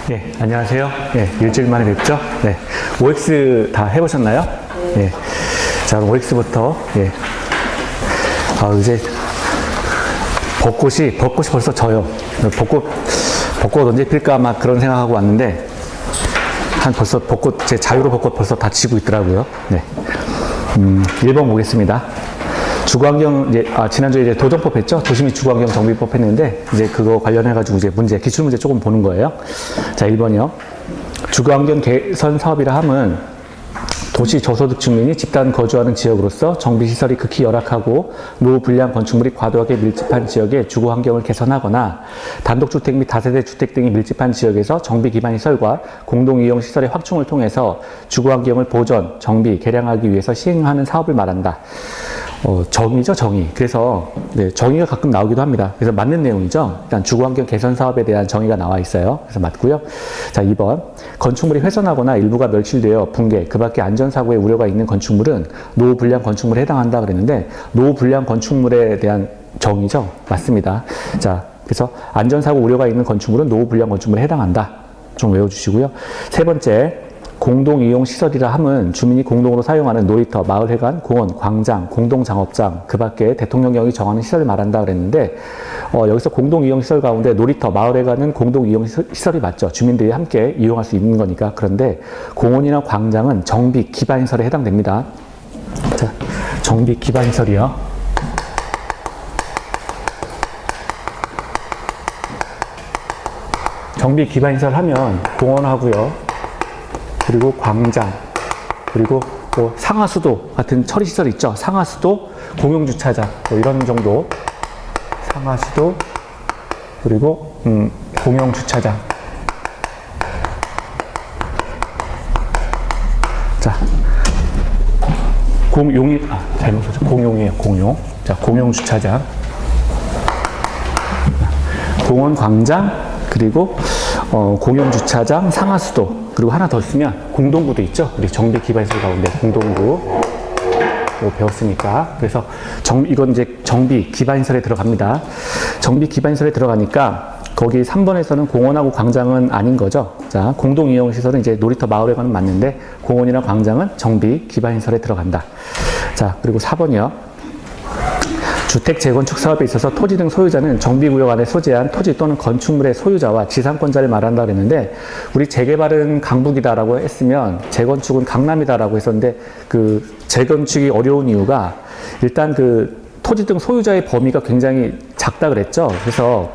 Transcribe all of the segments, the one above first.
네, 안녕하세요. 네, 일주일 만에 뵙죠. 네, OX 다 해보셨나요? 네. 자, 그럼 OX부터, 예. 이제, 벚꽃이 벌써 져요. 벚꽃 언제 필까 막 그런 생각하고 왔는데, 벌써 제 자유로 벚꽃 벌써 다 지고 있더라고요. 네. 1번 보겠습니다. 주거환경, 지난주에 이제 도정법 했죠? 도시및 주거환경 정비법 했는데, 이제 그거 관련해가지고 이제 기출문제 조금 보는 거예요. 자, 1번이요. 주거환경 개선 사업이라 함은 도시 저소득 주민이 집단 거주하는 지역으로서 정비시설이 극히 열악하고 노후 불량 건축물이 과도하게 밀집한 지역의 주거 환경을 개선하거나 단독주택 및 다세대 주택 등이 밀집한 지역에서 정비 기반 시설과 공동이용 시설의 확충을 통해서 주거 환경을 보전, 정비, 개량하기 위해서 시행하는 사업을 말한다. 정의죠, 정의. 그래서, 네, 정의가 가끔 나오기도 합니다. 그래서 맞는 내용이죠. 일단 주거환경 개선 사업에 대한 정의가 나와 있어요. 그래서 맞고요. 자, 2번. 건축물이 훼손하거나 일부가 멸실되어 붕괴, 그 밖에 안전사고의 우려가 있는 건축물은 노후 불량 건축물에 해당한다 그랬는데, 노후 불량 건축물에 대한 정의죠. 맞습니다. 자, 그래서 안전사고 우려가 있는 건축물은 노후 불량 건축물에 해당한다. 좀 외워주시고요. 세 번째. 공동이용시설이라 함은 주민이 공동으로 사용하는 놀이터, 마을회관, 공원, 광장, 공동장업장, 그 밖에 대통령령이 정하는 시설을 말한다 그랬는데 여기서 공동이용시설 가운데 놀이터, 마을회관은 공동이용시설이 맞죠. 주민들이 함께 이용할 수 있는 거니까. 그런데 공원이나 광장은 정비, 기반시설에 해당됩니다. 자, 정비, 기반시설이요. 정비, 기반시설 하면 공원하고요. 그리고 광장, 그리고 상하수도 같은 처리시설 있죠. 상하수도, 공용주차장, 이런 정도. 상하수도, 그리고 공용주차장. 자, 잘못 썼죠. 공용이에요, 공용. 자, 공용주차장. 공원, 광장, 그리고 공용주차장, 상하수도. 그리고 하나 더 있으면 공동구도 있죠. 우리 정비 기반시설 가운데 공동구 배웠으니까. 그래서 이건 이제 정비 기반시설에 들어갑니다. 정비 기반시설에 들어가니까 거기 3번에서는 공원하고 광장은 아닌 거죠. 자, 공동이용시설은 이제 놀이터, 마을회관은 맞는데 공원이나 광장은 정비 기반시설에 들어간다. 자, 그리고 4번이요. 주택 재건축 사업에 있어서 토지 등 소유자는 정비구역 안에 소재한 토지 또는 건축물의 소유자와 지상권자를 말한다 그랬는데 우리 재개발은 강북이다라고 했으면 재건축은 강남이다라고 했었는데 그 재건축이 어려운 이유가 일단 그 토지 등 소유자의 범위가 굉장히 작다 그랬죠. 그래서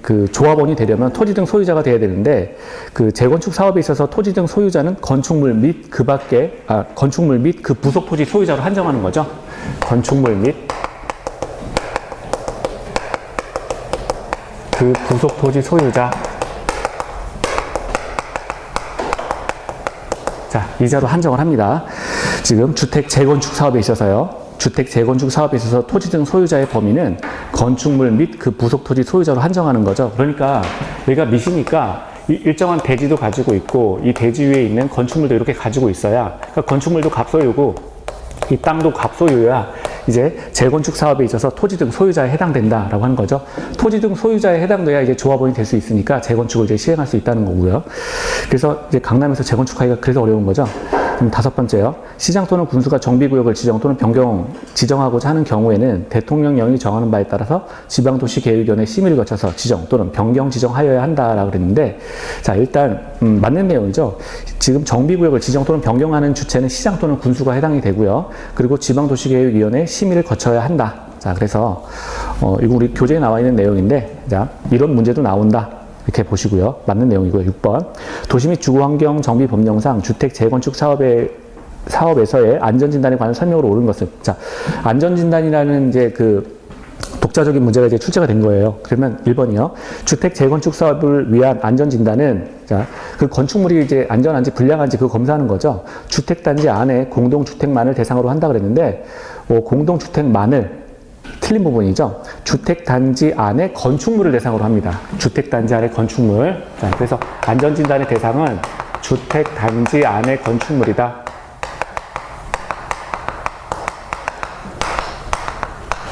그 조합원이 되려면 토지 등 소유자가 돼야 되는데 그 재건축 사업에 있어서 토지 등 소유자는 건축물 및 그 부속 토지 소유자로 한정하는 거죠. 건축물 및 그 부속 토지 소유자. 자, 이자로 한정을 합니다. 지금 주택 재건축 사업에 있어서요. 주택 재건축 사업에 있어서 토지 등 소유자의 범위는 건축물 및 그 부속 토지 소유자로 한정하는 거죠. 그러니까 여기가 밑이니까 일정한 대지도 가지고 있고 이 대지 위에 있는 건축물도 이렇게 가지고 있어야 그러니까 건축물도 갑소유고 이 땅도 갑소유야 이제 재건축 사업에 있어서 토지 등 소유자에 해당된다라고 하는 거죠. 토지 등 소유자에 해당돼야 이제 조합원이 될 수 있으니까 재건축을 이제 시행할 수 있다는 거고요. 그래서 이제 강남에서 재건축하기가 그래서 어려운 거죠. 그럼 5번째요. 시장 또는 군수가 정비구역을 지정 또는 지정하고자 하는 경우에는 대통령령이 정하는 바에 따라서 지방도시계획위원회 심의를 거쳐서 지정 또는 변경 지정하여야 한다라고 그랬는데 자, 일단 맞는 내용이죠. 지금 정비구역을 지정 또는 변경하는 주체는 시장 또는 군수가 해당이 되고요. 그리고 지방도시계획위원회 심의를 거쳐야 한다. 자, 그래서 이거 우리 교재에 나와 있는 내용인데 자, 이런 문제도 나온다. 이렇게 보시고요. 맞는 내용이고요. 6번. 도시 및 주거환경 정비 법령상 주택 재건축 사업에서의 안전진단에 관한 설명으로 옳은 것은 자, 안전진단이라는 이제 그 독자적인 문제가 이제 출제가 된 거예요. 그러면 1번이요. 주택 재건축 사업을 위한 안전진단은 자, 그 건축물이 이제 안전한지 불량한지 그거 검사하는 거죠. 주택단지 안에 공동주택만을 대상으로 한다 그랬는데 공동주택만을 틀린 부분이죠. 주택단지 안에 건축물을 대상으로 합니다. 주택단지 안에 건축물. 자, 그래서 안전진단의 대상은 주택단지 안에 건축물이다.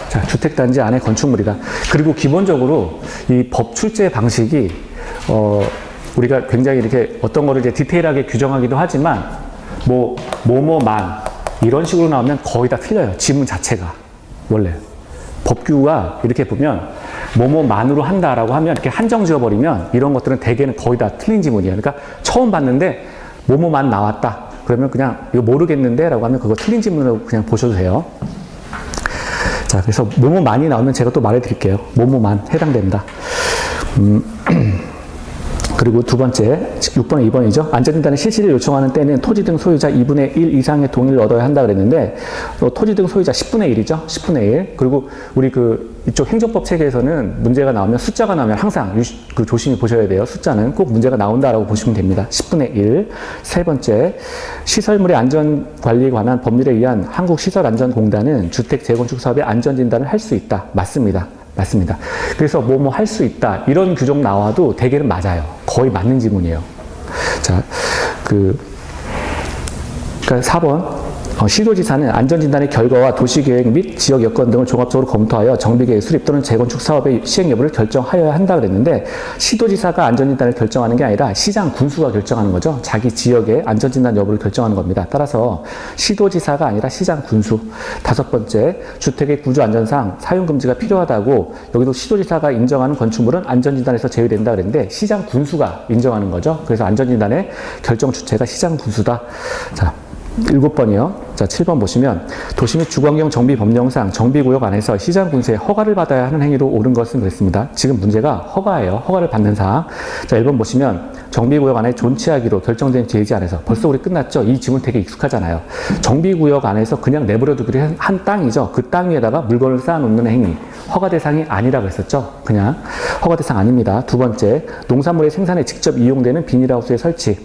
자, 주택단지 안에 건축물이다. 그리고 기본적으로 이 법 출제 방식이 우리가 굉장히 이렇게 어떤 거를 이제 디테일하게 규정하기도 하지만, 뭐뭐만 이런 식으로 나오면 거의 다 틀려요. 지문 자체가. 원래. 법규가 이렇게 보면, 뭐뭐만으로 한다라고 하면 이렇게 한정 지어버리면 이런 것들은 대개는 거의 다 틀린 지문이에요. 그러니까 처음 봤는데, 뭐뭐만 나왔다. 그러면 그냥 이거 모르겠는데 라고 하면 그거 틀린 지문으로 그냥 보셔도 돼요. 자, 그래서 뭐뭐만이 나오면 제가 또 말해드릴게요. 뭐뭐만 해당된다. 그리고 두 번째, 6번에 2번이죠. 안전진단의 실시를 요청하는 때는 토지 등 소유자 2분의 1 이상의 동의를 얻어야 한다 그랬는데, 토지 등 소유자 10분의 1이죠. 10분의 1. 그리고 우리 이쪽 행정법 체계에서는 문제가 나오면 숫자가 나오면 항상 조심히 보셔야 돼요. 숫자는 꼭 문제가 나온다라고 보시면 됩니다. 10분의 1. 세 번째, 시설물의 안전관리에 관한 법률에 의한 한국시설안전공단은 주택 재건축 사업의 안전진단을 할 수 있다. 맞습니다. 맞습니다. 그래서 뭐 할 수 있다. 이런 규정 나와도 대개는 맞아요. 거의 맞는 지문이에요. 자, 그러니까 4번. 시도지사는 안전진단의 결과와 도시계획 및 지역 여건 등을 종합적으로 검토하여 정비계획 수립 또는 재건축 사업의 시행 여부를 결정하여야 한다 그랬는데, 시도지사가 안전진단을 결정하는 게 아니라 시장 군수가 결정하는 거죠. 자기 지역의 안전진단 여부를 결정하는 겁니다. 따라서 시도지사가 아니라 시장 군수. 다섯 번째, 주택의 구조 안전상 사용금지가 필요하다고 여기도 시도지사가 인정하는 건축물은 안전진단에서 제외된다 그랬는데 시장 군수가 인정하는 거죠. 그래서 안전진단의 결정 주체가 시장 군수다. 자, 7번이요. 자, 7번 보시면 도시 및 주거환경 정비 법령상 정비구역 안에서 시장 군수의 허가를 받아야 하는 행위로 옳은 것은 그랬습니다. 지금 문제가 허가예요. 허가를 받는 사항. 자, 1번 보시면 정비구역 안에 존치하기로 결정된 제지 안에서 벌써 우리 끝났죠? 이 지문 되게 익숙하잖아요. 정비구역 안에서 그냥 내버려두기로 한 땅이죠. 그 땅 위에다가 물건을 쌓아놓는 행위. 허가 대상이 아니라고 했었죠. 그냥 허가 대상 아닙니다. 두 번째, 농산물의 생산에 직접 이용되는 비닐하우스의 설치.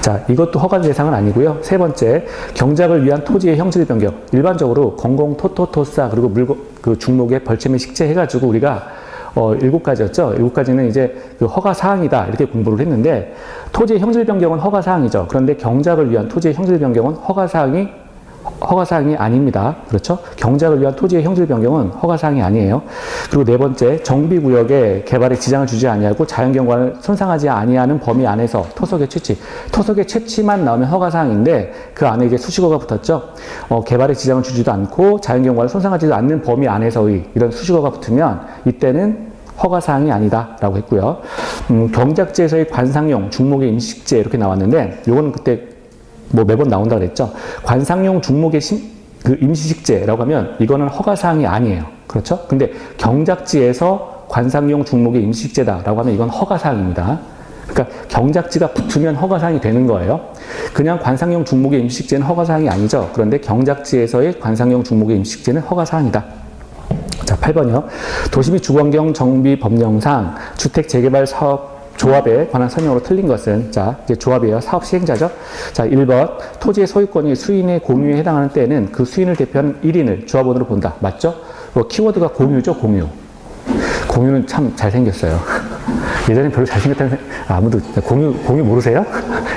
자, 이것도 허가 대상은 아니고요. 세 번째, 경작을 위한 토지의 형질 변경. 일반적으로 건공, 토토토사, 그리고 중목에 벌채 및 식재 해가지고 우리가 7가지였죠. 7가지는 이제 허가 사항이다. 이렇게 공부를 했는데, 토지의 형질 변경은 허가 사항이죠. 그런데 경작을 위한 토지의 형질 변경은 허가 사항이 아닙니다. 그렇죠? 경작을 위한 토지의 형질 변경은 허가 사항이 아니에요. 그리고 네 번째, 정비구역에 개발에 지장을 주지 아니하고 자연경관을 손상하지 아니하는 범위 안에서 토석의 채취. 토석의 채취만 나오면 허가 사항인데 그 안에 이제 수식어가 붙었죠. 개발에 지장을 주지도 않고 자연경관을 손상하지도 않는 범위 안에서의 이런 수식어가 붙으면 이때는 허가 사항이 아니다라고 했고요. 경작지에서의 관상용, 중목의 임식재 이렇게 나왔는데 요거는 그때 매번 나온다 그랬죠. 관상용 중목의 임시식재라고 하면 이거는 허가사항이 아니에요. 그렇죠? 근데 경작지에서 관상용 중목의 임시식재다라고 하면 이건 허가사항입니다. 그러니까 경작지가 붙으면 허가사항이 되는 거예요. 그냥 관상용 중목의 임시식재는 허가사항이 아니죠. 그런데 경작지에서의 관상용 중목의 임시식재는 허가사항이다. 자, 8번이요. 도시 및 주거환경 정비 법령상 주택 재개발 사업 조합에 관한 설명으로 틀린 것은, 자, 이제 조합이에요. 사업 시행자죠. 자, 1번. 토지의 소유권이 수인의 공유에 해당하는 때에는 그 수인을 대표하는 1인을 조합원으로 본다. 맞죠? 키워드가 공유죠, 공유. 공유는 참 잘생겼어요. 예전엔 별로 잘생겼다는, 아무도, 공유 모르세요?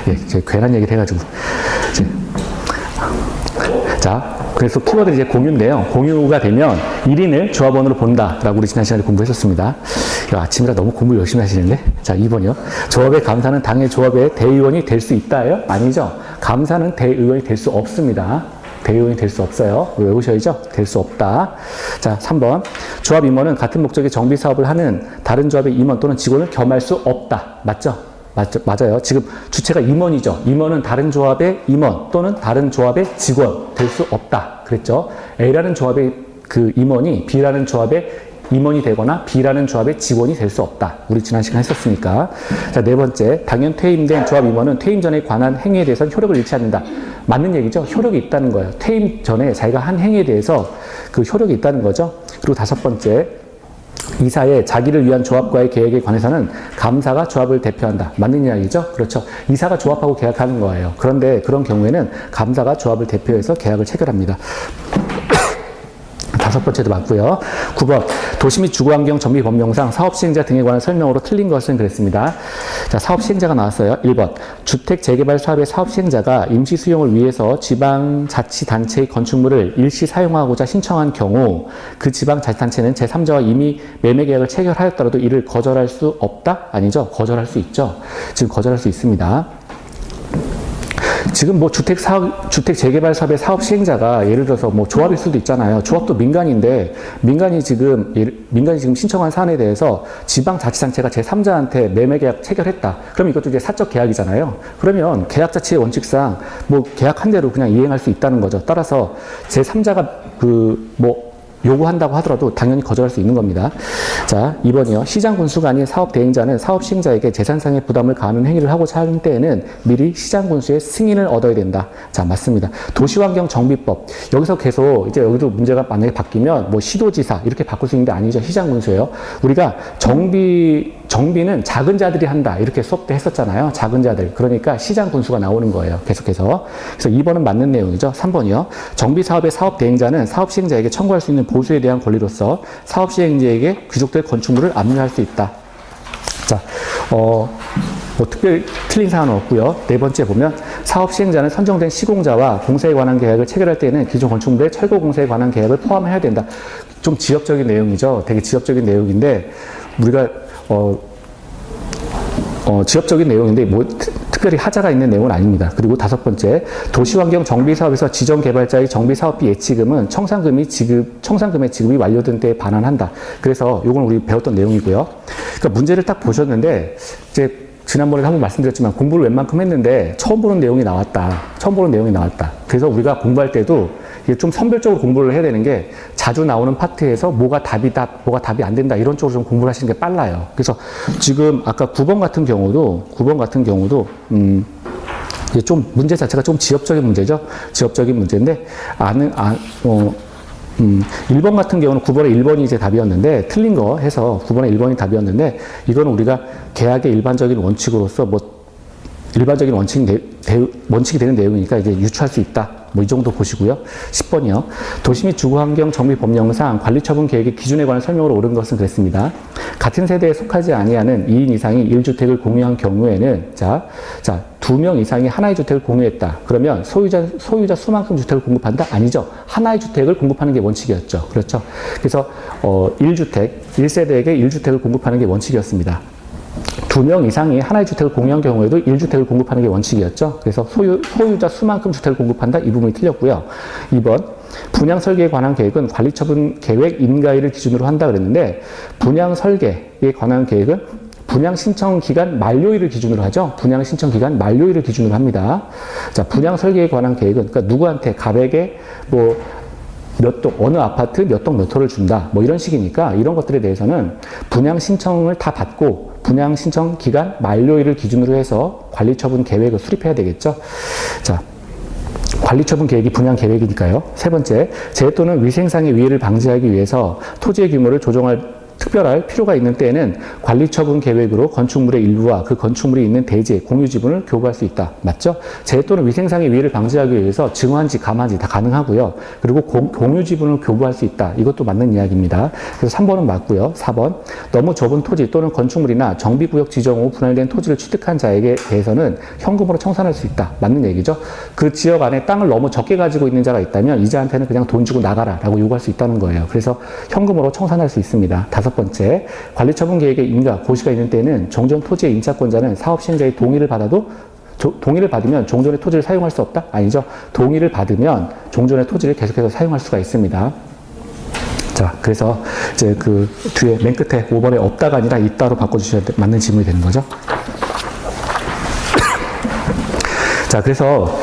예, 제가 괜한 얘기를 해가지고. 자, 그래서 키워드는 이제 공유인데요. 공유가 되면 1인을 조합원으로 본다라고 우리 지난 시간에 공부했었습니다. 아침이라 너무 공부 열심히 하시는데. 자, 2번이요. 조합의 감사는 당의 조합의 대의원이 될 수 있다예요? 아니죠. 감사는 대의원이 될 수 없습니다. 대의원이 될 수 없어요. 외우셔야죠. 될 수 없다. 자, 3번. 조합 임원은 같은 목적의 정비 사업을 하는 다른 조합의 임원 또는 직원을 겸할 수 없다. 맞죠? 맞아요. 지금 주체가 임원이죠. 임원은 다른 조합의 임원 또는 다른 조합의 직원 될 수 없다. 그랬죠. A라는 조합의 임원이 B라는 조합의 임원이 되거나 B라는 조합의 직원이 될 수 없다. 우리 지난 시간 했었으니까. 자, 네 번째. 당연 퇴임된 조합 임원은 퇴임 전에 관한 행위에 대해서는 효력을 잃지 않는다. 맞는 얘기죠. 효력이 있다는 거예요. 퇴임 전에 자기가 한 행위에 대해서 효력이 있다는 거죠. 그리고 다섯 번째. 이사의 자기를 위한 조합과의 계획에 관해서는 감사가 조합을 대표한다. 맞는 이야기죠? 그렇죠. 이사가 조합하고 계약하는 거예요. 그런데 그런 경우에는 감사가 조합을 대표해서 계약을 체결합니다. 다섯 번째도 맞고요. 9번 도시 및 주거환경 정비 법령상 사업시행자 등에 관한 설명으로 틀린 것은 그랬습니다. 자, 사업시행자가 나왔어요. 1번 주택 재개발 사업의 사업시행자가 임시 수용을 위해서 지방자치단체의 건축물을 일시 사용하고자 신청한 경우 그 지방자치단체는 제3자와 이미 매매계약을 체결하였더라도 이를 거절할 수 없다? 아니죠. 거절할 수 있죠. 지금 거절할 수 있습니다. 지금 뭐 주택 재개발 사업의 사업 시행자가 예를 들어서 뭐 조합일 수도 있잖아요. 조합도 민간인데 민간이 지금 신청한 사안에 대해서 지방자치단체가 제3자한테 매매계약 체결했다. 그럼 이것도 이제 사적 계약이잖아요. 그러면 계약 자체의 원칙상 뭐 계약한 대로 그냥 이행할 수 있다는 거죠. 따라서 제3자가 요구한다고 하더라도 당연히 거절할 수 있는 겁니다. 자, 2번이요. 시장 군수가 아닌 사업 대행자는 사업 시행자에게 재산상의 부담을 가하는 행위를 하고자 하는 때에는 미리 시장 군수의 승인을 얻어야 된다. 자, 맞습니다. 도시환경 정비법. 여기서 계속 이제 여기도 문제가 만약에 바뀌면 뭐 시도지사 이렇게 바꿀 수 있는데 아니죠. 시장 군수예요. 우리가 정비는 작은 자들이 한다. 이렇게 수업 때 했었잖아요. 작은 자들. 그러니까 시장 군수가 나오는 거예요. 계속해서. 그래서 2번은 맞는 내용이죠. 3번이요. 정비사업의 사업 대행자는 사업 시행자에게 청구할 수 있는 보수에 대한 권리로서 사업 시행자에게 귀속될 건축물을 압류할 수 있다. 자, 뭐 특별히 틀린 사항은 없고요. 네 번째 보면 사업 시행자는 선정된 시공자와 공사에 관한 계약을 체결할 때에는 기존 건축물의 철거 공사에 관한 계약을 포함해야 된다. 좀 지엽적인 내용이죠. 되게 지엽적인 내용인데 우리가 지엽적인 내용인데 뭐 특별히 하자가 있는 내용은 아닙니다. 그리고 다섯 번째, 도시환경 정비사업에서 지정개발자의 정비사업비 예치금은 청산금의 지급이 완료된 때에 반환한다. 그래서 이건 우리 배웠던 내용이고요. 그러니까 문제를 딱 보셨는데 이제 지난번에 한번 말씀드렸지만 공부를 웬만큼 했는데 처음 보는 내용이 나왔다. 그래서 우리가 공부할 때도 이게 좀 선별적으로 공부를 해야 되는 게 자주 나오는 파트에서 뭐가 답이다, 뭐가 답이 안 된다 이런 쪽으로 좀 공부를 하시는 게 빨라요. 그래서 지금 아까 9번 같은 경우도 이게 좀 문제 자체가 좀 지엽적인 문제죠. 지엽적인 문제인데 1번 같은 경우는 9번에 1번이 이제 답이었는데 틀린 거 해서 9번에 1번이 답이었는데 이거는 우리가 계약의 일반적인 원칙으로서 일반적인 원칙이 되는 내용이니까 이제 유추할 수 있다. 뭐 이 정도 보시고요. 10번이요. 도시 및 주거환경 정비 법령상 관리처분 계획의 기준에 관한 설명으로 옳은 것은 그랬습니다. 같은 세대에 속하지 아니하는 2인 이상이 1주택을 공유한 경우에는 자 2명 이상이 하나의 주택을 공유했다. 그러면 소유자 수만큼 주택을 공급한다? 아니죠. 하나의 주택을 공급하는 게 원칙이었죠. 그렇죠. 그래서 1세대에게 1주택을 공급하는 게 원칙이었습니다. 2명 이상이 하나의 주택을 공유한 경우에도 1주택을 공급하는 게 원칙이었죠. 그래서 소유자 수만큼 주택을 공급한다. 이 부분이 틀렸고요. 2번, 분양 설계에 관한 계획은 관리처분 계획 인가일을 기준으로 한다 그랬는데 분양 설계에 관한 계획은 분양 신청 기간 만료일을 기준으로 하죠. 분양 신청 기간 만료일을 기준으로 합니다. 자, 분양 설계에 관한 계획은 그러니까 누구한테 갑에게 어느 아파트 몇 동 몇 호를 준다. 뭐 이런 식이니까 이런 것들에 대해서는 분양 신청을 다 받고 분양 신청 기간 만료일을 기준으로 해서 관리처분 계획을 수립해야 되겠죠. 자, 관리처분 계획이 분양 계획이니까요. 세 번째, 재해 또는 위생상의 위해를 방지하기 위해서 토지의 규모를 특별할 필요가 있는 때에는 관리처분 계획으로 건축물의 일부와 그 건축물이 있는 대지, 공유 지분을 교부할 수 있다. 맞죠? 재해 또는 위생상의 위해를 방지하기 위해서 증환지, 감환지 다 가능하고요. 그리고 공유 지분을 교부할 수 있다. 이것도 맞는 이야기입니다. 그래서 3번은 맞고요. 4번, 너무 좁은 토지 또는 건축물이나 정비구역 지정 후 분할된 토지를 취득한 자에게 대해서는 현금으로 청산할 수 있다. 맞는 얘기죠. 그 지역 안에 땅을 너무 적게 가지고 있는 자가 있다면 이자한테는 그냥 돈 주고 나가라 라고 요구할 수 있다는 거예요. 그래서 현금으로 청산할 수 있습니다. 다섯 번째, 관리처분 계획의 인가, 고시가 있는 때에는 종전 토지의 임차권자는 사업 시행자의 동의를 받으면 종전의 토지를 사용할 수 없다? 아니죠. 동의를 받으면 종전의 토지를 계속해서 사용할 수가 있습니다. 자, 그래서 이제 그 뒤에 맨 끝에 5번에 없다가 아니라 있다로 바꿔주셔야 맞는 질문이 되는 거죠. 자, 그래서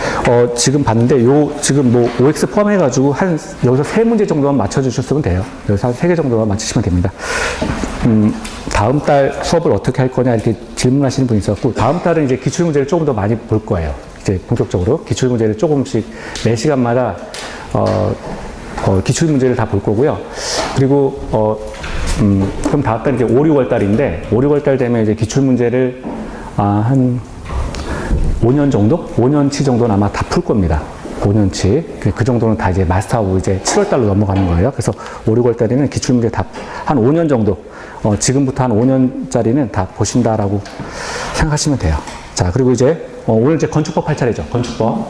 지금 봤는데 지금 뭐 OX 포함해가지고 여기서 3문제 정도만 맞춰주셨으면 돼요. 여기서 한 3개 정도만 맞추시면 됩니다. 다음 달 수업을 어떻게 할 거냐 이렇게 질문하시는 분이 있었고, 다음 달은 이제 기출문제를 조금 더 많이 볼 거예요. 이제 본격적으로 기출문제를 조금씩 매 시간마다 기출문제를 다 볼 거고요. 그리고 그럼 다음 달 이제 5, 6월 달인데 5, 6월 달 되면 이제 기출문제를 한 5년 정도? 5년치 정도는 아마 다 풀 겁니다. 5년치. 그 정도는 다 이제 마스터하고 이제 7월달로 넘어가는 거예요. 그래서 5, 6월달에는 기출문제 다 한 5년 정도, 지금부터 한 5년짜리는 다 보신다라고 생각하시면 돼요. 자, 그리고 이제, 오늘 이제 건축법 할 차례죠. 건축법.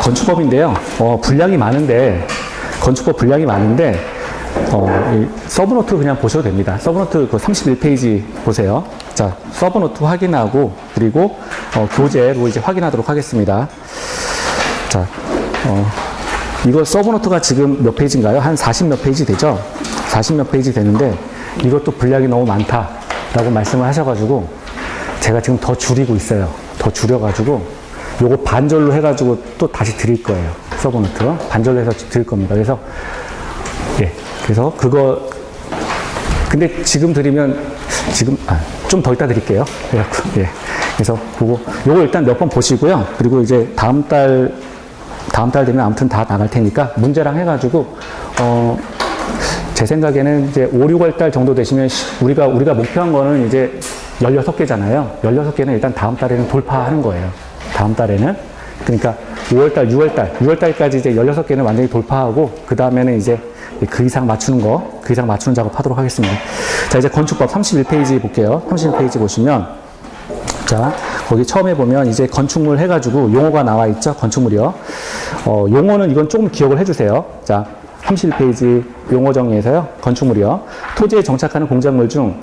건축법인데요. 분량이 많은데, 건축법 분량이 많은데, 이 서브노트 그냥 보셔도 됩니다. 서브노트 그 31페이지 보세요. 자, 서브노트 확인하고, 그리고, 교재로 이제 확인하도록 하겠습니다. 자, 이거 서브노트가 지금 몇 페이지인가요? 한 40몇 페이지 되죠? 40몇 페이지 되는데, 이것도 분량이 너무 많다라고 말씀을 하셔가지고, 제가 지금 더 줄이고 있어요. 더 줄여가지고, 요거 반절로 해가지고 또 다시 드릴 거예요. 서브노트. 반절로 해서 드릴 겁니다. 그래서, 예. 그래서 그거, 근데 지금 드리면, 좀 더 이따 드릴게요. 그래갖고, 예. 그래서 그거, 요거 일단 몇 번 보시고요. 그리고 이제 다음 달 되면 아무튼 다 나갈 테니까 문제랑 해가지고, 제 생각에는 이제 5, 6월 달 정도 되시면 우리가 목표한 거는 이제 16개잖아요. 16개는 일단 다음 달에는 돌파하는 거예요. 다음 달에는. 그러니까 5월 달, 6월 달까지 이제 16개는 완전히 돌파하고, 그 다음에는 이제 그 이상 맞추는 작업 하도록 하겠습니다. 자, 이제 건축법 31페이지 볼게요. 31페이지 보시면, 자, 거기 처음에 보면 이제 건축물 해가지고 용어가 나와 있죠? 건축물이요. 용어는 이건 조금 기억을 해주세요. 자, 31페이지 용어 정의에서요. 건축물이요. 토지에 정착하는 공작물 중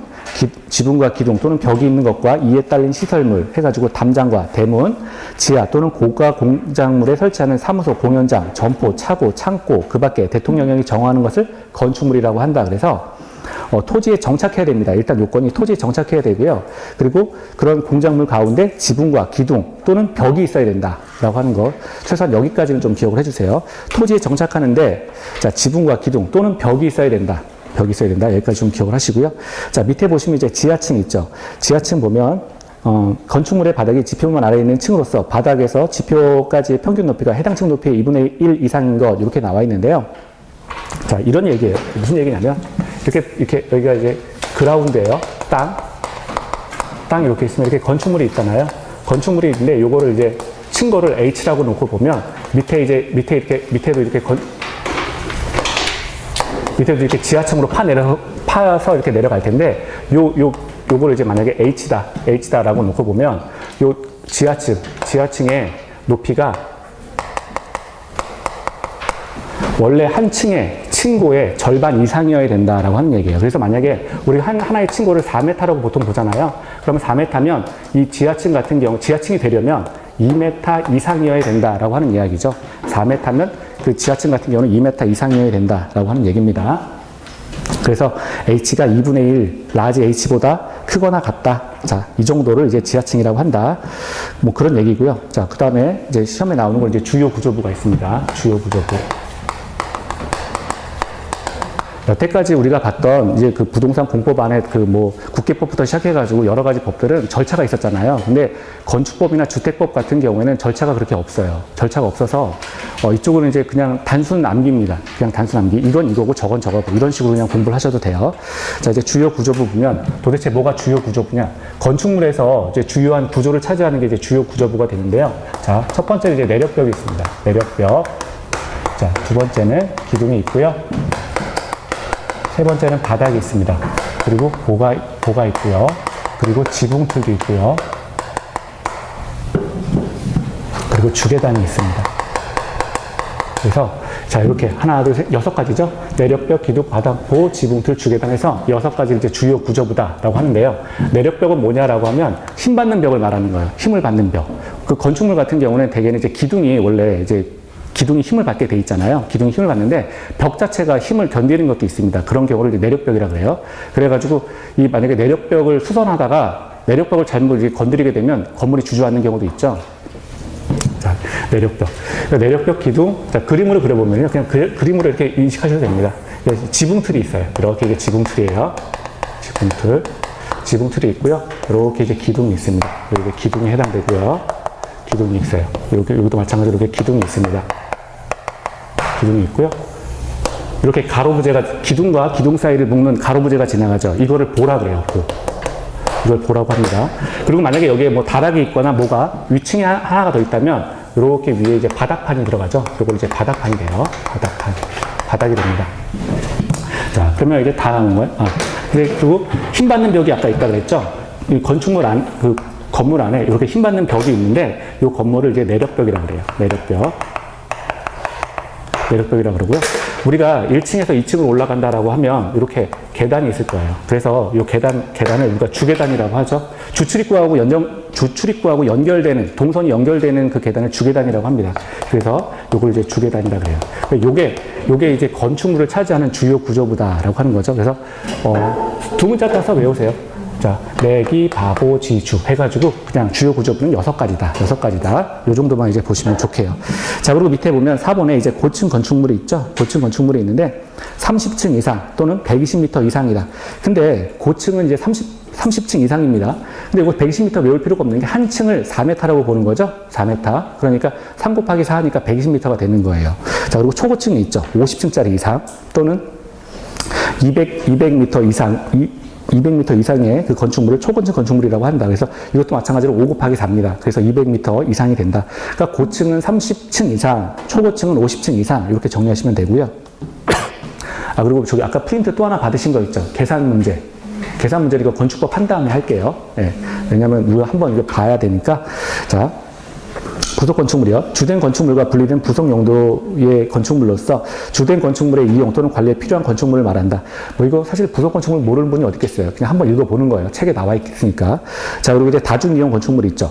지붕과 기둥 또는 벽이 있는 것과 이에 딸린 시설물 해가지고 담장과 대문, 지하 또는 고가 공작물에 설치하는 사무소, 공연장, 점포, 차고, 창고, 그 밖에 대통령령이 정하는 것을 건축물이라고 한다. 그래서 토지에 정착해야 됩니다. 일단 요건이 토지에 정착해야 되고요. 그리고 그런 공작물 가운데 지붕과 기둥 또는 벽이 있어야 된다라고 하는 거. 최소한 여기까지는 좀 기억을 해주세요. 토지에 정착하는데, 자, 지붕과 기둥 또는 벽이 있어야 된다. 벽이 있어야 된다. 여기까지 좀 기억을 하시고요. 자, 밑에 보시면 이제 지하층 있죠. 지하층 보면, 건축물의 바닥이 지표면 아래에 있는 층으로서 바닥에서 지표까지의 평균 높이가 해당 층 높이의 2분의 1 이상인 것, 이렇게 나와 있는데요. 자, 이런 얘기예요. 무슨 얘기냐면, 이렇게, 여기가 이제 그라운드예요. 땅 이렇게 있으면 이렇게 건축물이 있잖아요. 건축물이 있는데, 요거를 이제 층고를 H라고 놓고 보면, 밑에도 이렇게 지하층으로 파서 이렇게 내려갈 텐데, 요거를 이제 만약에 H다라고 놓고 보면, 요 지하층의 높이가 원래 한 층의 층고의 절반 이상이어야 된다라고 하는 얘기예요. 그래서 만약에 우리 하나의 층고를 4m라고 보통 보잖아요. 그러면 4m면 이 지하층 같은 경우, 지하층이 되려면 2m 이상이어야 된다라고 하는 이야기죠. 4m면 그 지하층 같은 경우는 2m 이상이어야 된다라고 하는 얘기입니다. 그래서 H가 2분의 1, 라지 H보다 크거나 같다. 자, 이 정도를 이제 지하층이라고 한다. 뭐 그런 얘기고요. 자, 그 다음에 이제 시험에 나오는 건 이제 주요 구조부가 있습니다. 주요 구조부. 여태까지 우리가 봤던 이제 그 부동산 공법 안에 그 뭐 국계법부터 시작해가지고 여러 가지 법들은 절차가 있었잖아요. 근데 건축법이나 주택법 같은 경우에는 절차가 그렇게 없어요. 절차가 없어서 이쪽은 이제 그냥 단순 암기입니다. 그냥 단순 암기. 이건 이거고 저건 저거고 이런 식으로 그냥 공부를 하셔도 돼요. 자, 이제 주요 구조부 보면 도대체 뭐가 주요 구조부냐? 건축물에서 이제 주요한 구조를 차지하는 게 이제 주요 구조부가 되는데요. 자, 첫 번째는 이제 내력벽이 있습니다. 내력벽. 자, 두 번째는 기둥이 있고요. 세 번째는 바닥이 있습니다. 그리고 보가 있고요. 그리고 지붕틀도 있고요. 그리고 주계단이 있습니다. 그래서 자, 이렇게 하나, 둘, 셋, 6가지죠. 내력벽, 기둥, 바닥, 보, 지붕틀, 주계단에서 6가지 이제 주요 구조부다라고 하는데요. 내력벽은 뭐냐라고 하면 힘 받는 벽을 말하는 거예요. 힘을 받는 벽. 그 건축물 같은 경우는 대개는 이제 기둥이 원래 이제 기둥이 힘을 받게 돼 있잖아요. 기둥이 힘을 받는데 벽 자체가 힘을 견디는 것도 있습니다. 그런 경우를 이제 내력벽이라고 해요. 그래가지고 이 만약에 내력벽을 수선하다가 내력벽을 잘못 건드리게 되면 건물이 주저앉는 경우도 있죠. 자, 내력벽. 내력벽 기둥. 자, 그림으로 그려보면요. 그냥 그림으로 이렇게 인식하셔도 됩니다. 지붕틀이 있어요. 이렇게 이게 지붕틀이에요. 지붕틀이 있고요. 이렇게 이제 기둥이 있습니다. 여기 기둥에 해당되고요. 기둥이 있어요. 여기도 마찬가지로 이렇게 기둥이 있습니다. 기둥이 있고요. 이렇게 가로부재가, 기둥과 기둥 사이를 묶는 가로부재가 지나가죠. 이거를 보라 그래요. 이걸 보라고 합니다. 그리고 만약에 여기에 뭐 다락이 있거나 뭐가 위층이 하나가 더 있다면 이렇게 위에 이제 바닥판이 들어가죠. 이걸 이제 바닥판이 돼요. 바닥이 됩니다. 자, 그러면 이제 다 나온 거예요. 그리고 힘 받는 벽이 아까 있다 그랬죠. 이 건축물 그 건물 안에 이렇게 힘 받는 벽이 있는데 이 건물을 이제 내력벽이라고 그래요. 내력벽이라고 그러고요. 우리가 1층에서 2층으로 올라간다라고 하면 이렇게 계단이 있을 거예요. 그래서 이 계단을 우리가 주계단이라고 하죠. 주출입구하고 연결되는, 동선이 연결되는 그 계단을 주계단이라고 합니다. 그래서 이걸 이제 주계단이라고 그래요. 요게 이제 건축물을 차지하는 주요 구조부다라고 하는 거죠. 그래서, 두 문자 따서 외우세요. 자, 내기, 바보, 지주 해가지고 그냥 주요 구조부는 6가지다. 요 정도만 이제 보시면 좋게요. 자, 그리고 밑에 보면 4번에 이제 고층 건축물이 있죠. 고층 건축물이 있는데 30층 이상 또는 120m 이상이다. 근데 고층은 이제 30층 이상입니다. 근데 이거 120m 외울 필요가 없는 게 한 층을 4m라고 보는 거죠. 4m. 그러니까 3 곱하기 4 하니까 120m가 되는 거예요. 자, 그리고 초고층이 있죠. 50층짜리 이상 또는 200m 이상의 그 건축물을 초고층 건축물이라고 한다. 그래서 이것도 마찬가지로 5 곱하기 4입니다. 그래서 200m 이상이 된다. 그러니까 고층은 30층 이상, 초고층은 50층 이상 이렇게 정리하시면 되고요. 그리고 저기 아까 프린트 또 하나 받으신 거 있죠. 계산 문제를 이거 건축법 한 다음에 할게요. 네. 왜냐면 우리가 한번 이거 봐야 되니까. 자, 부속 건축물이요. 주된 건축물과 분리된 부속 용도의 건축물로서 주된 건축물의 이용 또는 관리에 필요한 건축물을 말한다. 뭐 이거 사실 부속 건축물 모르는 분이 어디 있겠어요. 그냥 한번 읽어보는 거예요. 책에 나와 있으니까. 자, 그리고 이제 다중 이용 건축물이 있죠.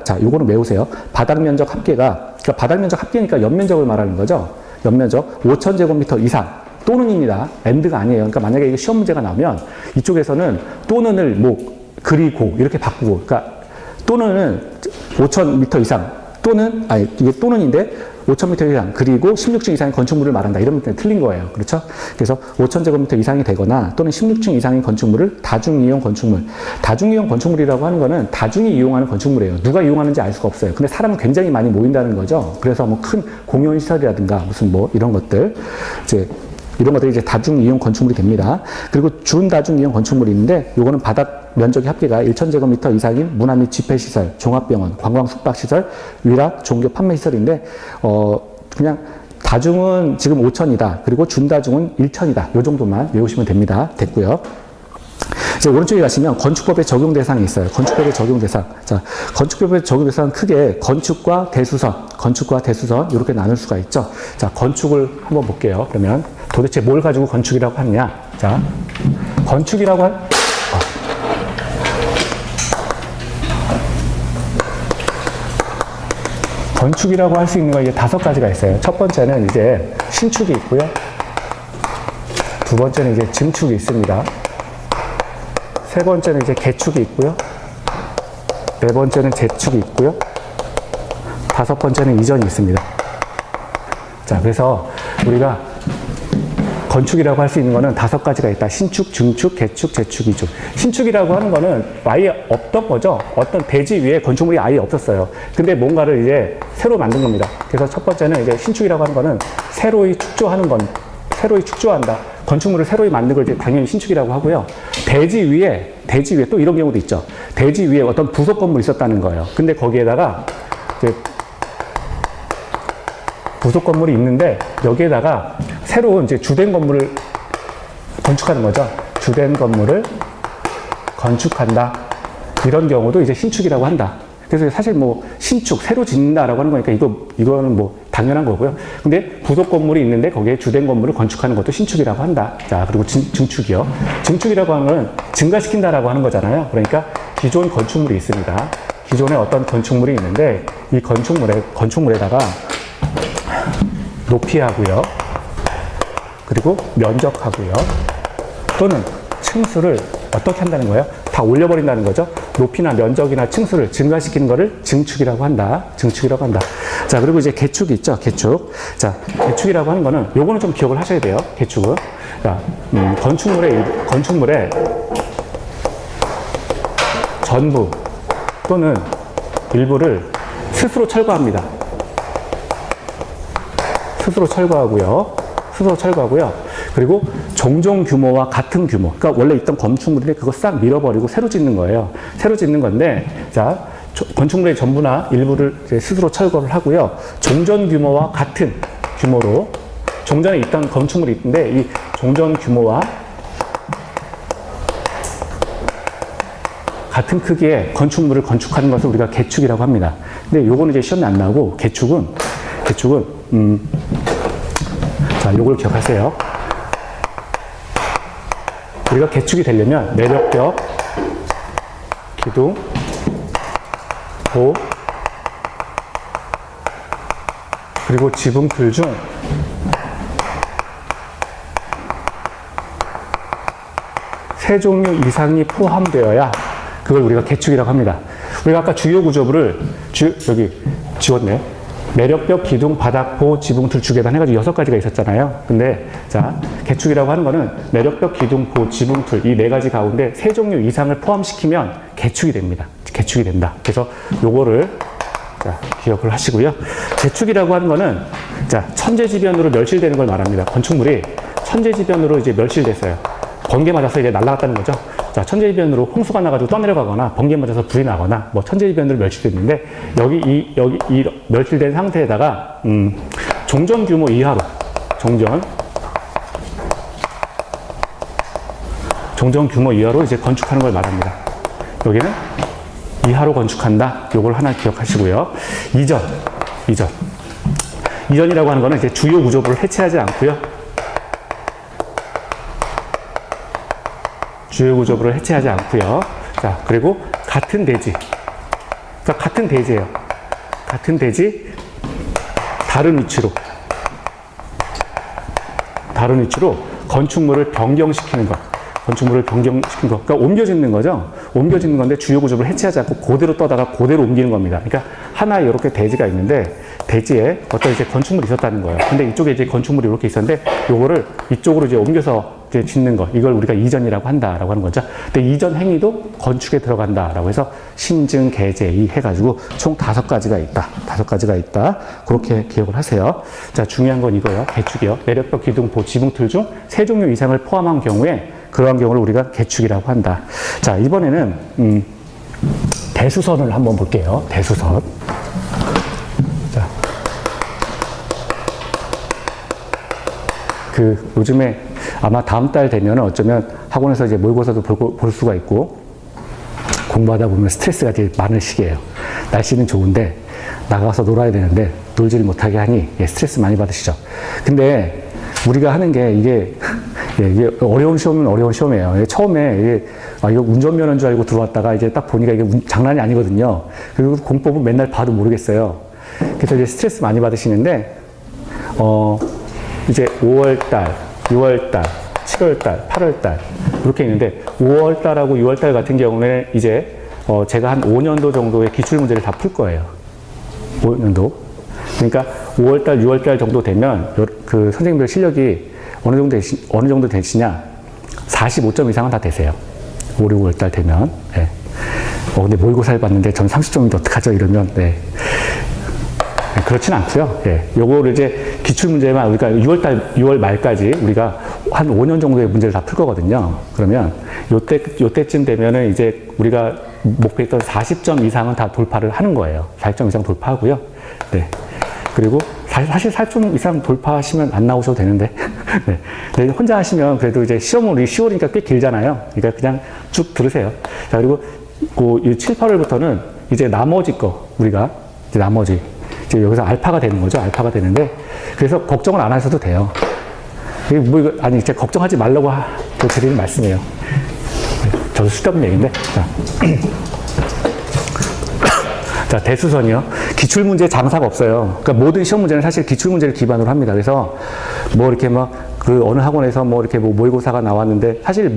자, 요거는 외우세요. 바닥 면적 합계가, 그러니까 바닥 면적 합계니까 연면적을 말하는 거죠. 연면적 5,000제곱미터 이상. 또는입니다. and가 아니에요. 그러니까 만약에 이게 시험 문제가 나오면 이쪽에서는 또는을 뭐 그리고 이렇게 바꾸고, 그러니까 또는은 5,000m 이상. 이게 또는인데 5,000m 이상 그리고 16층 이상의 건축물을 말한다. 이러면 틀린 거예요. 그렇죠? 그래서 5,000제곱미터 이상이 되거나 또는 16층 이상의 건축물을 다중이용 건축물. 다중이용 건축물이라고 하는 거는 다중이 이용하는 건축물이에요. 누가 이용하는지 알 수가 없어요. 근데 사람은 굉장히 많이 모인다는 거죠. 그래서 뭐 큰 공연시설이라든가 무슨 뭐 이런 것들 이런 것들이 이제 다중 이용 건축물이 됩니다. 그리고 준다중 이용 건축물이 있는데 요거는 바닥 면적의 합계가 1,000제곱미터 이상인 문화 및 집회시설, 종합병원, 관광 숙박시설, 위락, 종교 판매시설인데 그냥 다중은 지금 5,000이다. 그리고 준다중은 1,000이다. 요 정도만 외우시면 됩니다. 됐고요. 이제 오른쪽에 가시면 건축법의 적용 대상이 있어요. 건축법의 적용 대상. 자, 건축법의 적용 대상은 크게 건축과 대수선 이렇게 나눌 수가 있죠. 자, 건축을 한번 볼게요. 그러면 도대체 뭘 가지고 건축이라고 하느냐? 자, 건축이라고 할 수 있는 거 이제 5가지가 있어요. 첫 번째는 이제 신축이 있고요. 두 번째는 이제 증축이 있습니다. 세 번째는 이제 개축이 있고요. 네 번째는 재축이 있고요. 5번째는 이전이 있습니다. 자, 그래서 우리가 건축이라고 할 수 있는 거는 5가지가 있다. 신축, 증축, 개축, 재축, 이축. 신축이라고 하는 거는 아예 없던 거죠. 어떤 대지 위에 건축물이 아예 없었어요. 근데 뭔가를 이제 새로 만든 겁니다. 그래서 첫 번째는 이제 신축이라고 하는 거는 새로이 축조한다. 건축물을 새로이 만든 걸 이제 당연히 신축이라고 하고요. 대지 위에 또 이런 경우도 있죠. 대지 위에 어떤 부속 건물이 있었다는 거예요. 근데 거기에다가 이제 부속 건물이 있는데 여기에다가 새로운 이제 주된 건물을 건축하는 거죠. 주된 건물을 건축한다. 이런 경우도 이제 신축이라고 한다. 그래서 사실 뭐 신축, 새로 짓는다라고 하는 거니까 이거는 뭐 당연한 거고요. 근데 부속 건물이 있는데 거기에 주된 건물을 건축하는 것도 신축이라고 한다. 자, 그리고 증축이요. 증축이라고 하는 건 증가시킨다라고 하는 거잖아요. 그러니까 기존 건축물이 있습니다. 기존에 어떤 건축물이 있는데 이 건축물에다가 높이하고요. 그리고 면적하고요. 또는 층수를 어떻게 한다는 거예요? 다 올려버린다는 거죠. 높이나 면적이나 층수를 증가시키는 것을 증축이라고 한다. 자, 그리고 이제 개축이 있죠. 개축. 자, 개축이라고 하는 거는 요거는 좀 기억을 하셔야 돼요. 개축은. 자, 건축물의 전부 또는 일부를 스스로 철거합니다. 스스로 철거하고요. 그리고 종종 규모와 같은 규모. 그러니까 원래 있던 건축물인데 그거 싹 밀어버리고 새로 짓는 거예요. 새로 짓는 건데, 자, 건축물의 전부나 일부를 이제 스스로 철거를 하고요. 종전 규모와 같은 규모로, 종전에 있던 건축물이 있는데 이 종전 규모와 같은 크기의 건축물을 건축하는 것을 우리가 개축이라고 합니다. 근데 요거는 이제 시험에 안 나오고, 개축은 자, 요걸 기억하세요. 우리가 개축이 되려면 내력벽, 기둥, 보, 그리고 지붕틀 중 세 종류 이상이 포함되어야 그걸 우리가 개축이라고 합니다. 우리가 아까 주요 구조부를 여기 지웠네요. 내력벽, 기둥, 바닥, 보, 지붕틀, 주계단 해가지고 6가지가 있었잖아요. 근데 자, 개축이라고 하는 거는 내력벽, 기둥, 보, 지붕틀 이 4가지 가운데 3종류 이상을 포함시키면 개축이 됩니다. 개축이 된다. 그래서 요거를 자, 기억을 하시고요. 개축이라고 하는 거는 자, 천재지변으로 멸실되는 걸 말합니다. 건축물이 천재지변으로 이제 멸실됐어요. 번개 맞아서 이제 날아갔다는 거죠. 자, 천재지변으로 홍수가 나가지고 떠내려가거나 번개 맞아서 불이 나거나 뭐 천재지변으로 멸실됐는데 여기 이 멸실된 상태에다가 종전 규모 이하로 종전 규모 이하로 이제 건축하는 걸 말합니다. 여기는 이하로 건축한다. 요걸 하나 기억하시고요. 이전이라고 하는 거는 이제 주요 구조부를 해체하지 않고요. 주요 구조부를 해체하지 않고요. 자, 그리고 같은 대지. 자, 같은 대지예요. 같은 대지, 다른 위치로 건축물을 변경시키는 것. 그러니까 옮겨 짓는 거죠. 옮겨 짓는 건데 주요 구조부를 해체하지 않고 그대로 떠다가 그대로 옮기는 겁니다. 그러니까 하나에 이렇게 대지가 있는데 대지에 어떤 이제 건축물이 있었다는 거예요. 근데 이쪽에 이제 건축물이 이렇게 있었는데 요거를 이쪽으로 이제 옮겨서 이제 짓는 거. 이걸 우리가 이전이라고 한다라고 하는 거죠. 근데 이전 행위도 건축에 들어간다라고 해서 신증, 개제, 이 해가지고 총 5가지가 있다. 5가지가 있다. 그렇게 기억을 하세요. 자, 중요한 건 이거예요. 개축이요. 내력벽, 기둥, 보, 지붕틀 중 3종류 이상을 포함한 경우에 그러한 경우를 우리가 개축이라고 한다. 자, 이번에는 대수선을 한번 볼게요. 대수선. 자, 요즘에 아마 다음 달 되면 어쩌면 학원에서 이제 모의고사도 볼 수가 있고 공부하다 보면 스트레스가 되게 많은 시기예요. 날씨는 좋은데 나가서 놀아야 되는데 놀지를 못하게 하니 스트레스 많이 받으시죠. 근데 우리가 하는 게 이게 어려운 시험은 어려운 시험이에요. 처음에 이거 운전면허인 줄 알고 들어왔다가 이제 딱 보니까 이게 장난이 아니거든요. 그리고 공법은 맨날 봐도 모르겠어요. 그래서 이제 스트레스 많이 받으시는데, 이제 5월달, 6월달, 7월달, 8월달, 이렇게 있는데, 5월달하고 6월달 같은 경우는 이제, 제가 한 5년도 정도의 기출문제를 다 풀 거예요. 5년도. 그러니까 5월달, 6월달 정도 되면, 그 선생님들 실력이 어느 정도 되시냐? 45점 이상은 다 되세요. 5, 6월달 되면. 네. 근데 모의고사를 봤는데 전 30점인데 어떡하죠? 이러면, 네. 그렇진 않고요. 예. 요거를 이제 기출문제만 우리가 6월 말까지 우리가 한 5년 정도의 문제를 다 풀 거거든요. 그러면 요때쯤 되면은 이제 우리가 목표했던 40점 이상은 다 돌파를 하는 거예요. 40점 이상 돌파하고요. 네. 그리고 사실 40점 이상 돌파하시면 안 나오셔도 되는데. 네. 네. 혼자 하시면 그래도 이제 시험은 우리 10월이니까 꽤 길잖아요. 그러니까 그냥 쭉 들으세요. 자, 그리고 7, 8월부터는 이제 나머지 거 우리가 이제 나머지 이제 여기서 알파가 되는 거죠. 알파가 되는데, 그래서 걱정을 안 하셔도 돼요. 아니, 이제 걱정하지 말라고 드리는 말씀이에요. 저도 쓸데없는 얘기인데. 자, 대수선이요. 기출문제 장사가 없어요. 그러니까 모든 시험 문제는 사실 기출문제를 기반으로 합니다. 그래서 뭐 이렇게 어느 학원에서 이렇게 모의고사가 나왔는데, 사실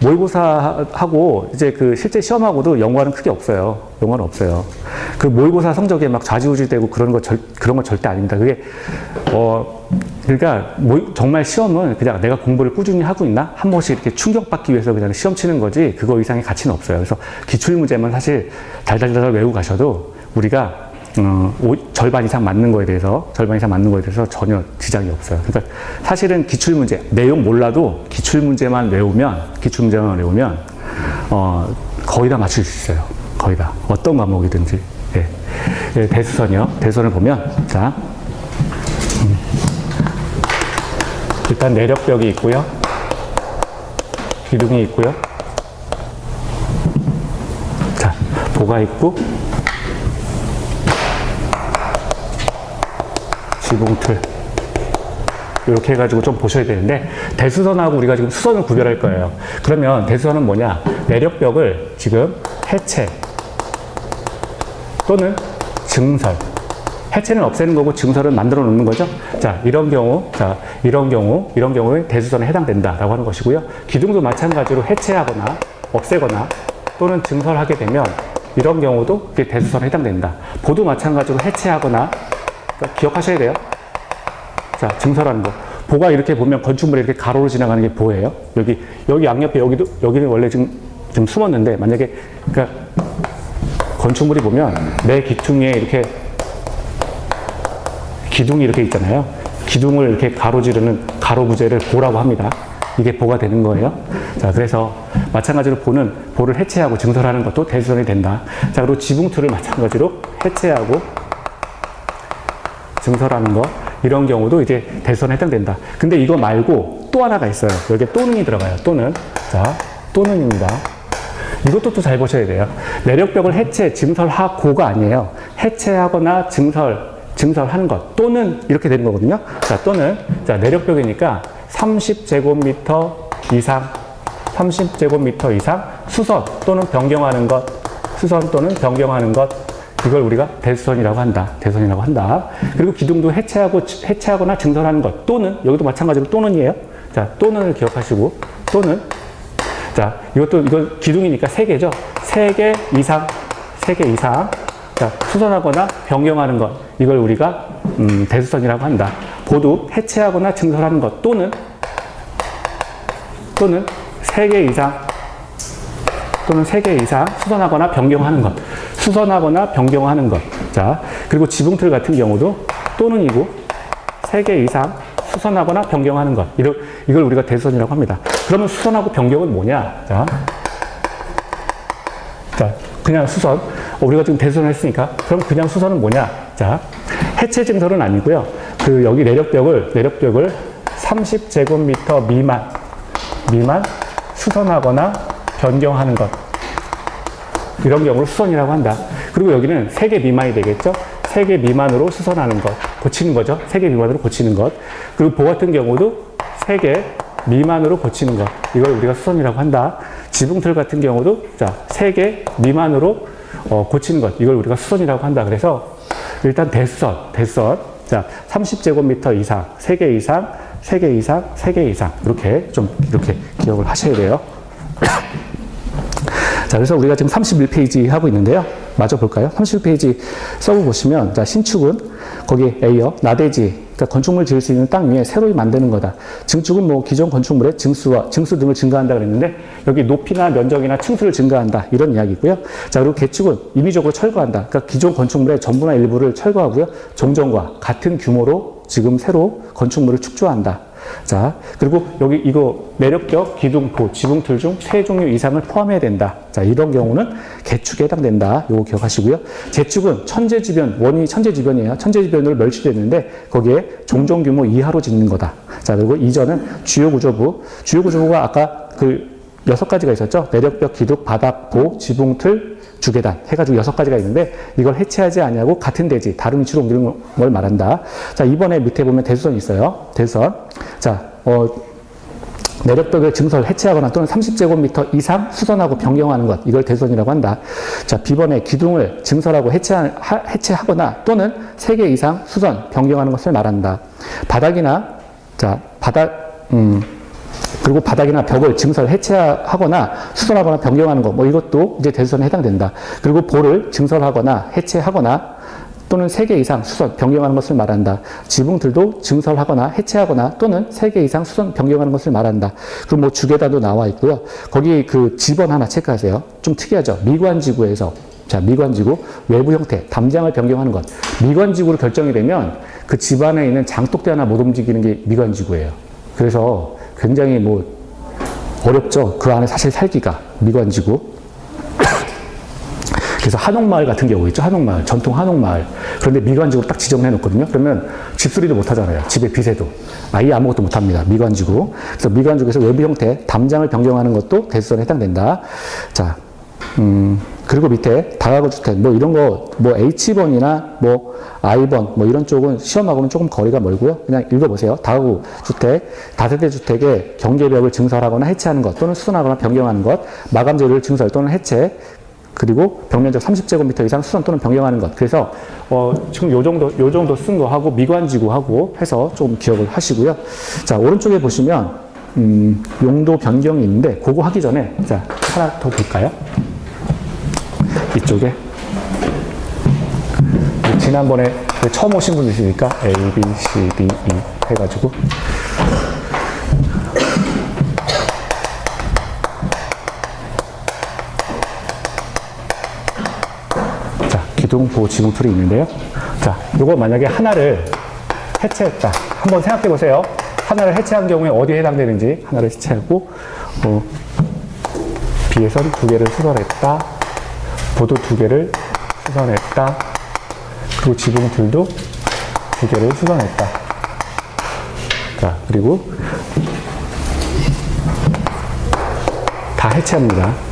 모의고사하고 이제 실제 시험하고도 연관은 크게 없어요. 연관은 없어요. 그 모의고사 성적에 좌지우지되고 그런 거 절대 아닙니다. 그게, 그러니까 정말 시험은 그냥 내가 공부를 꾸준히 하고 있나? 한 번씩 이렇게 충격받기 위해서 그냥 시험 치는 거지, 그거 이상의 가치는 없어요. 그래서 기출문제만 사실 달달달 외우고 가셔도 우리가 절반 이상 맞는 거에 대해서 전혀 지장이 없어요. 그러니까 사실은 기출문제, 내용 몰라도 기출문제만 외우면 거의 다 맞출 수 있어요. 거의 다. 어떤 과목이든지. 예. 예, 대수선이요. 대수선을 보면, 자, 일단 내력벽이 있고요. 기둥이 있고요. 자, 보가 있고, 지붕틀. 이렇게 해가지고 좀 보셔야 되는데, 대수선하고 우리가 지금 수선을 구별할 거예요. 그러면 대수선은 뭐냐? 내력벽을 지금 해체 또는 증설. 해체는 없애는 거고 증설은 만들어 놓는 거죠. 자, 이런 경우에 대수선에 해당된다라고 하는 것이고요. 기둥도 마찬가지로 해체하거나 없애거나 또는 증설하게 되면 이런 경우도 대수선에 해당된다. 보도 마찬가지로 해체하거나, 그러니까 기억하셔야 돼요. 자, 증설하는 거. 보가 이렇게 보면 건축물에 이렇게 가로로 지나가는 게 보예요. 여기 양옆에 여기는 원래 지금 숨었는데, 만약에, 그러니까 건축물이 보면 내 기둥에 이렇게 기둥이 이렇게 있잖아요. 기둥을 이렇게 가로지르는 가로부재를 보라고 합니다. 이게 보가 되는 거예요. 자, 그래서 마찬가지로 보를 해체하고 증설하는 것도 대수선이 된다. 자, 그리고 지붕틀을 마찬가지로 해체하고 증설하는 거, 이런 경우도 이제 대수선에 해당된다. 근데 이거 말고 또 하나가 있어요. 여기에 또는이 들어가요. 또는. 자, 또는입니다. 이것도 또 잘 보셔야 돼요. 내력벽을 해체, 증설하고가 아니에요. 해체하거나 증설하는 것. 또는 이렇게 되는 거거든요. 자, 또는. 자, 내력벽이니까 30제곱미터 이상 수선 또는 변경하는 것. 수선 또는 변경하는 것. 이걸 우리가 대수선이라고 한다. 대수선이라고 한다. 그리고 기둥도 해체하거나 증설하는 것. 또는, 여기도 마찬가지로 또는이에요. 자, 또는을 기억하시고, 또는. 자, 이건 기둥이니까 3개죠. 3개 이상. 자, 수선하거나 변경하는 것. 이걸 우리가, 대수선이라고 한다. 보도 해체하거나 증설하는 것. 또는 3개 이상. 수선하거나 변경하는 것. 자, 그리고 지붕틀 같은 경우도 또는이고, 3개 이상 수선하거나 변경하는 것. 이걸 우리가 대수선이라고 합니다. 그러면 수선하고 변경은 뭐냐? 자, 그냥 수선. 우리가 지금 대수선을 했으니까. 그럼 그냥 수선은 뭐냐? 자, 해체 증설은 아니고요. 여기 내력벽을 30제곱미터 미만 수선하거나 변경하는 것. 이런 경우를 수선이라고 한다. 그리고 여기는 3개 미만이 되겠죠? 3개 미만으로 수선하는 것. 고치는 거죠. 3개 미만으로 고치는 것. 그리고 보 같은 경우도 3개 미만으로 고치는 것. 이걸 우리가 수선이라고 한다. 지붕틀 같은 경우도, 자, 3개 미만으로 고치는 것. 이걸 우리가 수선이라고 한다. 그래서 일단 대수선. 자, 30제곱미터 이상, 3개 이상. 이렇게 기억을 하셔야 돼요. 자, 그래서 우리가 지금 31페이지 하고 있는데요. 마저 볼까요? 31페이지 서브 보시면, 자, 신축은 거기 A요. 나대지, 그러니까 건축물 지을 수 있는 땅 위에 새로 만드는 거다. 증축은 뭐 기존 건축물의 증수 등을 증가한다 그랬는데, 여기 높이나 면적이나 층수를 증가한다. 이런 이야기고요. 자, 그리고 개축은 임의적으로 철거한다. 그러니까 기존 건축물의 전부나 일부를 철거하고요. 종전과 같은 규모로 지금 새로 건축물을 축조한다. 자, 그리고 여기 이거 내력벽, 기둥, 보, 지붕틀 중 3종류 이상을 포함해야 된다. 자, 이런 경우는 개축에 해당된다. 요거 기억하시고요. 재축은 천재지변, 원인이 천재지변이에요. 천재지변으로 멸치됐는데 거기에 종전 규모 이하로 짓는 거다. 자, 그리고 이전은 주요구조부가 아까 6가지가 있었죠. 내력벽, 기둥, 바닥, 보, 지붕틀, 주계단 해가지고 6가지가 있는데 이걸 해체하지 아니하고 같은 대지, 다른 위치로 옮기는 걸 말한다. 자, 이번에 밑에 보면 대수선이 있어요. 대수선. 자, 내력벽을 증설, 해체하거나 또는 30제곱미터 이상 수선하고 변경하는 것. 이걸 대수선이라고 한다. 자, B번에 기둥을 증설하고 해체하거나 또는 3개 이상 수선, 변경하는 것을 말한다. 그리고 바닥이나 벽을 증설, 해체하거나 수선하거나 변경하는 것, 뭐 이것도 이제 대수선에 해당된다. 그리고 볼을 증설하거나 해체하거나 또는 3개 이상 수선, 변경하는 것을 말한다. 지붕들도 증설하거나 해체하거나 또는 3개 이상 수선, 변경하는 것을 말한다. 그리고 뭐 주계단도 나와 있고요. 거기 그 지번 하나 체크하세요. 좀 특이하죠? 미관지구에서 자, 미관지구, 외부 형태, 담장을 변경하는 것. 미관지구로 결정이 되면 그 집안에 있는 장독대 하나 못 움직이는 게 미관지구예요. 그래서 굉장히 뭐 어렵죠. 그 안에 사실 살기가 미관지구. 그래서 한옥마을 같은 경우 있죠. 한옥마을, 전통 한옥마을. 그런데 미관지구로 딱 지정을 해놓거든요. 그러면 집수리도 못 하잖아요. 집의 비세도. 아예 아무것도 못 합니다. 미관지구. 그래서 미관지구에서 외부 형태, 담장을 변경하는 것도 대수선에 해당된다. 자, 그리고 밑에 다가구 주택, 뭐 이런 거, 뭐 H번이나 뭐 I번, 뭐 이런 쪽은 시험하고는 조금 거리가 멀고요. 그냥 읽어보세요. 다가구 주택, 다세대 주택의 경계벽을 증설하거나 해체하는 것, 또는 수선하거나 변경하는 것, 마감 재료를 증설 또는 해체, 그리고 벽면적 30제곱미터 이상 수선 또는 변경하는 것. 그래서 지금 요 정도 쓴 거 하고 미관지구 하고 해서 좀 기억을 하시고요. 자, 오른쪽에 보시면 용도 변경이 있는데 그거 하기 전에 자, 하나 더 볼까요? 이쪽에 지난번에 처음 오신 분이시니까 A, B, C, D, E 해가지고 기둥, 지붕 툴이 있는데요. 자, 요거 만약에 하나를 해체했다. 한번 생각해 보세요. 하나를 해체한 경우에 어디에 해당되는지 하나를 해체하고, 비에선 두 개를 수선했다. 보도 두 개를 수선했다. 그리고 지붕 툴도 두 개를 수선했다. 자, 그리고 다 해체합니다.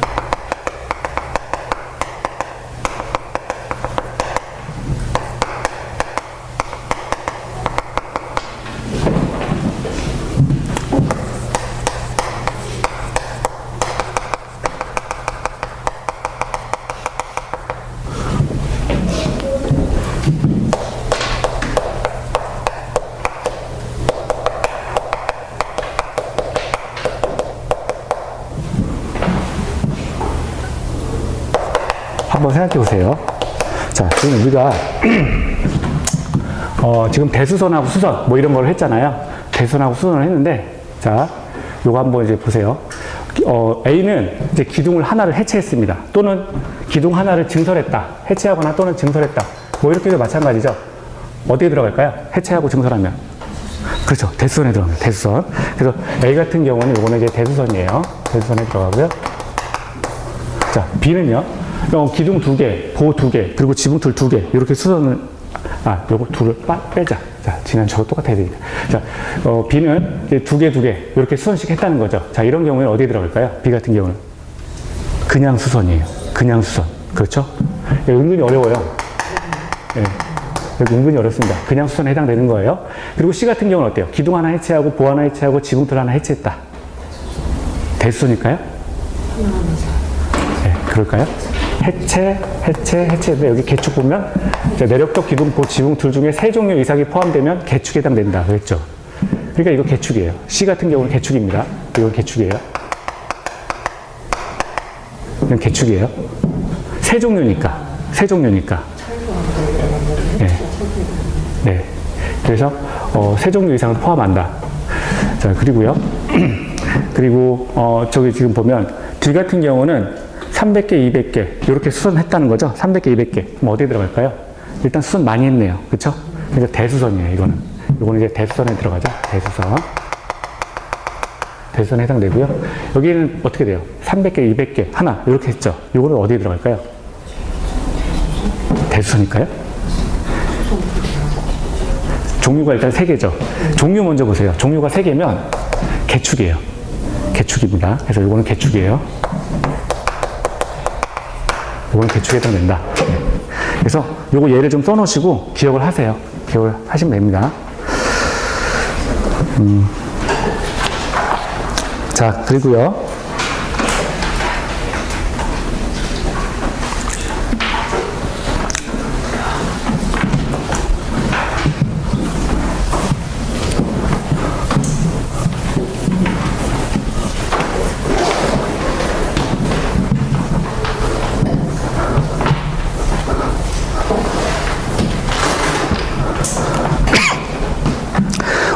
한번 생각해 보세요. 자, 지금 우리가 지금 대수선하고 수선 뭐 이런 걸 했잖아요. 대수선하고 수선을 했는데, 자, 요거 한번 이제 보세요. A는 이제 기둥을 하나를 해체했습니다. 또는 기둥 하나를 증설했다. 해체하거나 또는 증설했다. 뭐 이렇게도 마찬가지죠. 어디에 들어갈까요? 해체하고 증설하면. 그렇죠. 대수선에 들어갑니다. 대수선. 그래서 A 같은 경우는 요거는 이제 대수선이에요. 대수선에 들어가고요. 자, B는요. 기둥 두 개, 보 두 개, 그리고 지붕틀 두 개, 이렇게 수선을, 요거 둘을 빼자. 자, 지난 저거 똑같아야 되니까. 자, B는 이제 두 개, 이렇게 수선식 했다는 거죠. 자, 이런 경우에는 어디에 들어갈까요? B 같은 경우는. 그냥 수선이에요. 그냥 수선. 그렇죠? 은근히 어려워요. 예. 여기 은근히 어렵습니다. 그냥 수선에 해당되는 거예요. 그리고 C 같은 경우는 어때요? 기둥 하나 해체하고, 보 하나 해체하고, 지붕틀 하나 해체했다. 대수니까요? 네, 그럴까요? 해체인데 여기 개축 보면 내력적 기둥, 보, 지붕 툴 중에 세 종류 이상이 포함되면 개축에 해당된다 그랬죠. 그러니까 이거 개축이에요. C 같은 경우는 개축입니다. 이건 개축이에요. 이건 개축이에요. 세 종류니까. 네. 네. 그래서 세 종류 이상을 포함한다. 자, 그리고요. 그리고 저기 지금 보면 D 같은 경우는 300개, 200개 이렇게 수선했다는 거죠. 300개, 200개. 그럼 어디에 들어갈까요? 일단 수선 많이 했네요. 그렇죠? 그러니까 대수선이에요. 이거는 이제 대수선에 들어가죠. 대수선에 해당되고요. 여기는 어떻게 돼요? 300개, 200개 하나 이렇게 했죠. 이거는 어디에 들어갈까요? 대수선일까요? 종류가 일단 3개죠. 종류 먼저 보세요. 종류가 3개면 개축이에요. 개축입니다. 그래서 이거는 개축이에요. 이거는 개축에 해당된다. 그래서 요거 예를 좀 써놓으시고 기억을 하세요. 기억을 하시면 됩니다. 자, 그리고요.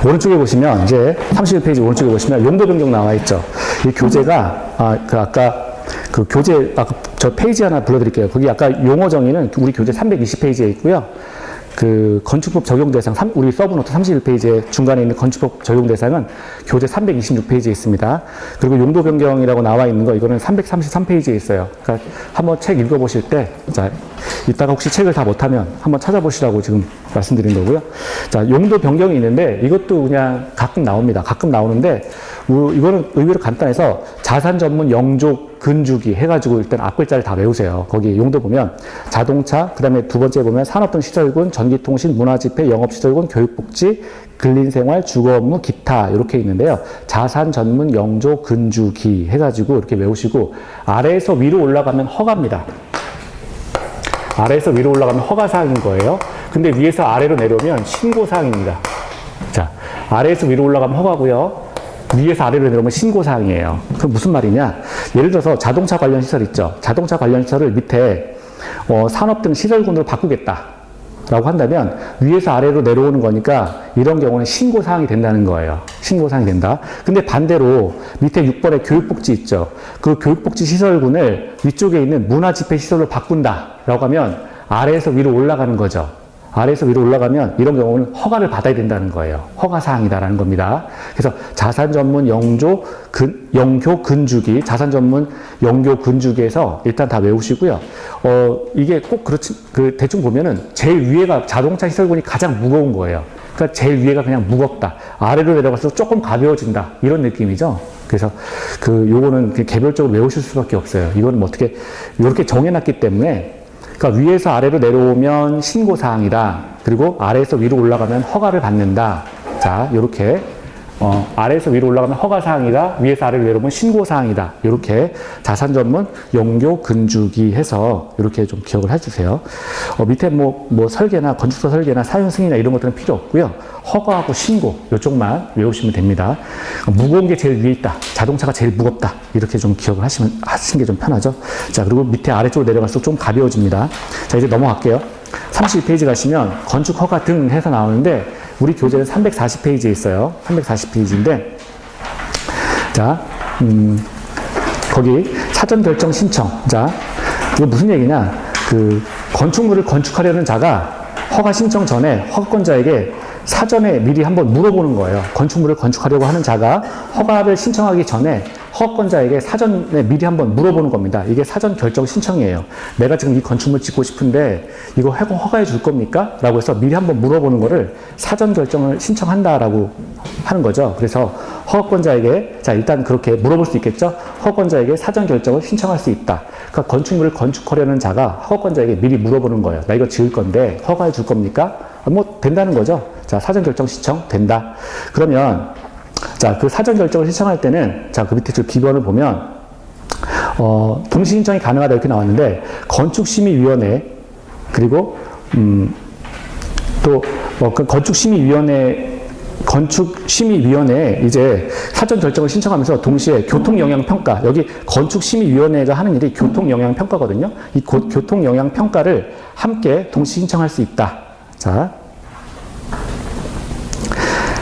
오른쪽에 보시면 이제 31페이지 오른쪽에 보시면 용도 변경 나와 있죠. 이 교재가 아까 저 페이지 하나 불러드릴게요. 거기 아까 용어 정의는 우리 교재 320페이지에 있고요. 그 건축법 적용 대상, 우리 서브노트 31페이지에 중간에 있는 건축법 적용 대상은 교재 326페이지에 있습니다. 그리고 용도 변경이라고 나와 있는 거, 이거는 333페이지에 있어요. 그러니까 한번 책 읽어보실 때, 자, 이따가 혹시 책을 다 못하면 한번 찾아보시라고 지금 말씀드린 거고요. 자, 용도 변경이 있는데 이것도 그냥 가끔 나옵니다. 가끔 나오는데, 이거는 의외로 간단해서 자산 전문 영조 근주기 해가지고 일단 앞글자를 다 외우세요. 거기 용도 보면 자동차, 그 다음에 두 번째 보면 산업 등 시설군, 전기통신, 문화집회, 영업시설군, 교육복지, 근린생활, 주거업무, 기타 이렇게 있는데요. 자산 전문 영조 근주기 해가지고 이렇게 외우시고 아래에서 위로 올라가면 허가입니다. 아래에서 위로 올라가면 허가사항인 거예요. 근데 위에서 아래로 내려오면 신고사항입니다. 자, 아래에서 위로 올라가면 허가고요. 위에서 아래로 내려오면 신고사항이에요. 그럼 무슨 말이냐? 예를 들어서 자동차 관련 시설 있죠. 자동차 관련 시설을 밑에 산업 등 시설군으로 바꾸겠다 라고 한다면 위에서 아래로 내려오는 거니까 이런 경우는 신고사항이 된다는 거예요. 신고사항이 된다. 근데 반대로 밑에 6번에 교육복지 있죠. 그 교육복지 시설군을 위쪽에 있는 문화집회 시설로 바꾼다 라고 하면 아래에서 위로 올라가는 거죠. 아래에서 위로 올라가면 이런 경우는 허가를 받아야 된다는 거예요. 허가사항이다라는 겁니다. 그래서 자산 전문 영교 근주기, 자산 전문 영교 근주기에서 일단 다 외우시고요. 이게 꼭 그렇지, 대충 보면은 제일 위에가 자동차 시설군이 가장 무거운 거예요. 그러니까 제일 위에가 그냥 무겁다. 아래로 내려가서 조금 가벼워진다. 이런 느낌이죠. 그래서 요거는 개별적으로 외우실 수밖에 없어요. 이거는 뭐 어떻게, 이렇게 정해놨기 때문에 그러니까 위에서 아래로 내려오면 신고사항이다. 그리고 아래에서 위로 올라가면 허가를 받는다. 자, 요렇게 아래에서 위로 올라가면 허가사항이다. 위에서 아래로 내려오면 신고사항이다. 이렇게 자산 전문 영교 근주기 해서 이렇게 좀 기억을 해주세요. 밑에 뭐 설계나 건축사 설계나 사용 승인이나 이런 것들은 필요 없고요. 허가하고 신고 이쪽만 외우시면 됩니다. 무거운 게 제일 위에 있다. 자동차가 제일 무겁다. 이렇게 좀 기억을 하시는 게 좀 편하죠. 자, 그리고 밑에 아래쪽으로 내려갈수록 좀 가벼워집니다. 자, 이제 넘어갈게요. 32페이지 가시면 건축 허가 등 해서 나오는데 우리 교재는 340페이지에 있어요. 340페이지인데 자, 거기 사전 결정 신청. 자, 이거 무슨 얘기냐? 건축물을 건축하려는 자가 허가 신청 전에 허가권자에게 사전에 미리 한번 물어보는 거예요. 건축물을 건축하려고 하는 자가 허가를 신청하기 전에 허가권자에게 사전에 미리 한번 물어보는 겁니다. 이게 사전 결정 신청이에요. 내가 지금 이 건축물 짓고 싶은데 이거 허가해 줄 겁니까? 라고 해서 미리 한번 물어보는 거를 사전 결정을 신청한다라고 하는 거죠. 그래서 허가권자에게, 자, 일단 그렇게 물어볼 수 있겠죠? 허가권자에게 사전 결정을 신청할 수 있다. 그러니까 건축물을 건축하려는 자가 허가권자에게 미리 물어보는 거예요. 나 이거 지을 건데 허가해 줄 겁니까? 뭐 된다는 거죠. 자, 사전 결정 신청 된다. 그러면 자, 그 사전 결정을 신청할 때는 자, 그 밑에 저 기본을 보면 동시 신청이 가능하다 이렇게 나왔는데 건축심의위원회 그리고 또 그 건축심의위원회에 이제 사전 결정을 신청하면서 동시에 교통영향평가, 여기 건축심의위원회가 하는 일이 교통영향평가거든요. 이 교통영향평가를 함께 동시 신청할 수 있다. 자,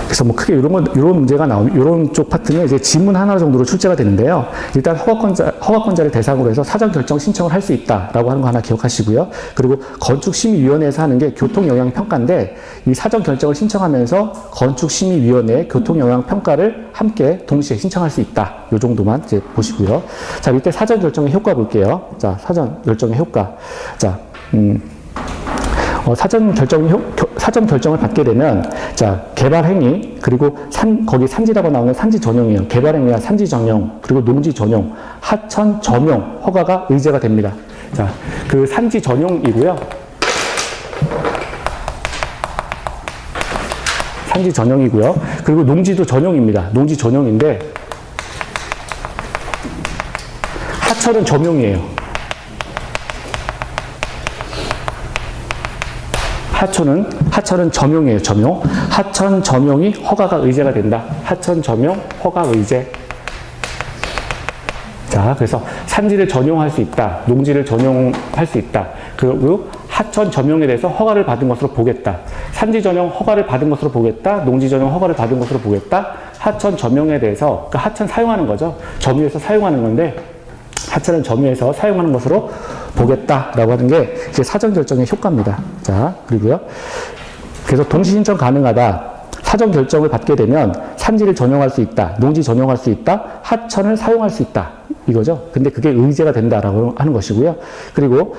그래서 뭐 크게 이런 문제가 나오면, 이런 쪽 파트는 이제 지문 하나 정도로 출제가 되는데요. 일단 허가권자를 대상으로 해서 사전 결정 신청을 할 수 있다라고 하는 거 하나 기억하시고요. 그리고 건축심의위원회에서 하는 게 교통영향평가인데, 이 사전 결정을 신청하면서 건축심의위원회의 교통영향평가를 함께 동시에 신청할 수 있다. 이 정도만 이제 보시고요. 자, 밑에 사전 결정의 효과 볼게요. 자, 사전 결정의 효과. 자, 사전 결정을 받게 되면, 자, 개발 행위, 그리고 거기 산지라고 나오는 산지 전용이에요. 개발 행위와 산지 전용, 그리고 농지 전용, 하천 점용 허가가 의제가 됩니다. 자, 그 산지 전용이고요. 산지 전용이고요. 그리고 농지도 전용입니다. 농지 전용인데, 하천은 점용이에요. 하천은 점용이에요, 점용. 하천 점용이 허가가 의제가 된다. 하천 점용, 허가 의제. 자, 그래서 산지를 전용할 수 있다. 농지를 전용할 수 있다. 그리고 하천 점용에 대해서 허가를 받은 것으로 보겠다. 산지 전용 허가를 받은 것으로 보겠다. 농지 전용 허가를 받은 것으로 보겠다. 하천 점용에 대해서, 그러니까 하천 사용하는 거죠. 점유해서 사용하는 건데, 하천을 점유해서 사용하는 것으로 보겠다라고 하는 게 이제 사전 결정의 효과입니다. 자, 그리고요. 그래서 동시 신청 가능하다. 사전 결정을 받게 되면 산지를 전용할 수 있다. 농지 전용할 수 있다. 하천을 사용할 수 있다. 이거죠. 근데 그게 의제가 된다라고 하는 것이고요. 그리고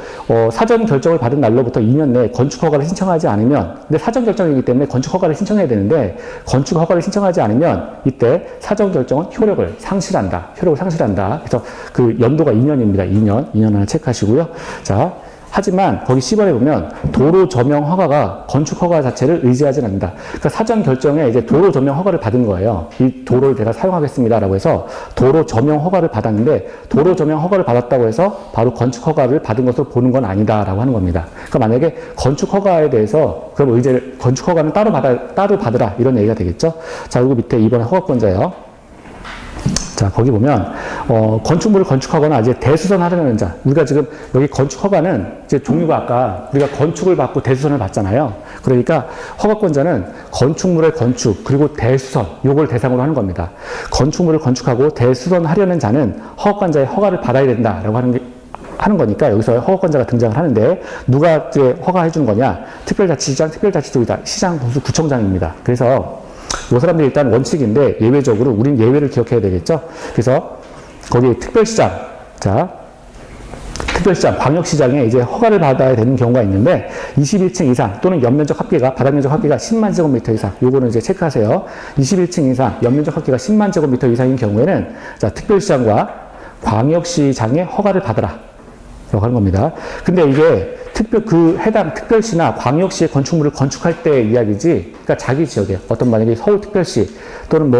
사전 결정을 받은 날로부터 2년 내에 건축 허가를 신청하지 않으면, 근데 사전 결정이기 때문에 건축 허가를 신청해야 되는데 건축 허가를 신청하지 않으면 이때 사전 결정은 효력을 상실한다. 효력을 상실한다. 그래서 그 연도가 2년입니다. 2년 하나 체크하시고요. 자, 하지만 거기 C번에 보면 도로 조명 허가가 건축 허가 자체를 의지하지 않는다. 그러니까 사전 결정에 이제 도로 조명 허가를 받은 거예요. 이 도로를 제가 사용하겠습니다라고 해서 도로 조명 허가를 받았는데 도로 조명 허가를 받았다고 해서 바로 건축 허가를 받은 것으로 보는 건 아니다라고 하는 겁니다. 그러니까 만약에 건축 허가에 대해서 그럼 의제를 건축 허가는 따로 받으라 이런 얘기가 되겠죠. 자, 그리고 밑에 2번에 허가권자예요. 자, 거기 보면 건축물을 건축하거나 이제 대수선하려는 자, 우리가 지금 여기 건축 허가는 이제 종류가 아까 우리가 건축을 받고 대수선을 받잖아요. 그러니까 허가권자는 건축물의 건축 그리고 대수선 요걸 대상으로 하는 겁니다. 건축물을 건축하고 대수선하려는 자는 허가권자의 허가를 받아야 된다라고 하는 거니까 여기서 허가권자가 등장을 하는데 누가 이제 허가해 주는 거냐? 특별자치시장, 특별자치도지사, 시장, 군수, 구청장입니다. 그래서 이 사람들이 일단 원칙인데 예외적으로 우린 예외를 기억해야 되겠죠. 그래서 거기 특별시장, 자, 특별시장, 광역시장에 이제 허가를 받아야 되는 경우가 있는데 21층 이상 또는 연면적 합계가 바닥면적 합계가 10만 제곱미터 이상, 요거는 이제 체크하세요. 21층 이상, 연면적 합계가 10만 제곱미터 이상인 경우에는 자, 특별시장과 광역시장의 허가를 받으라. 라고 하는 겁니다. 근데 이게 해당 특별시나 광역시의 건축물을 건축할 때의 이야기지, 그러니까 자기 지역에 어떤 만약에 서울특별시 또는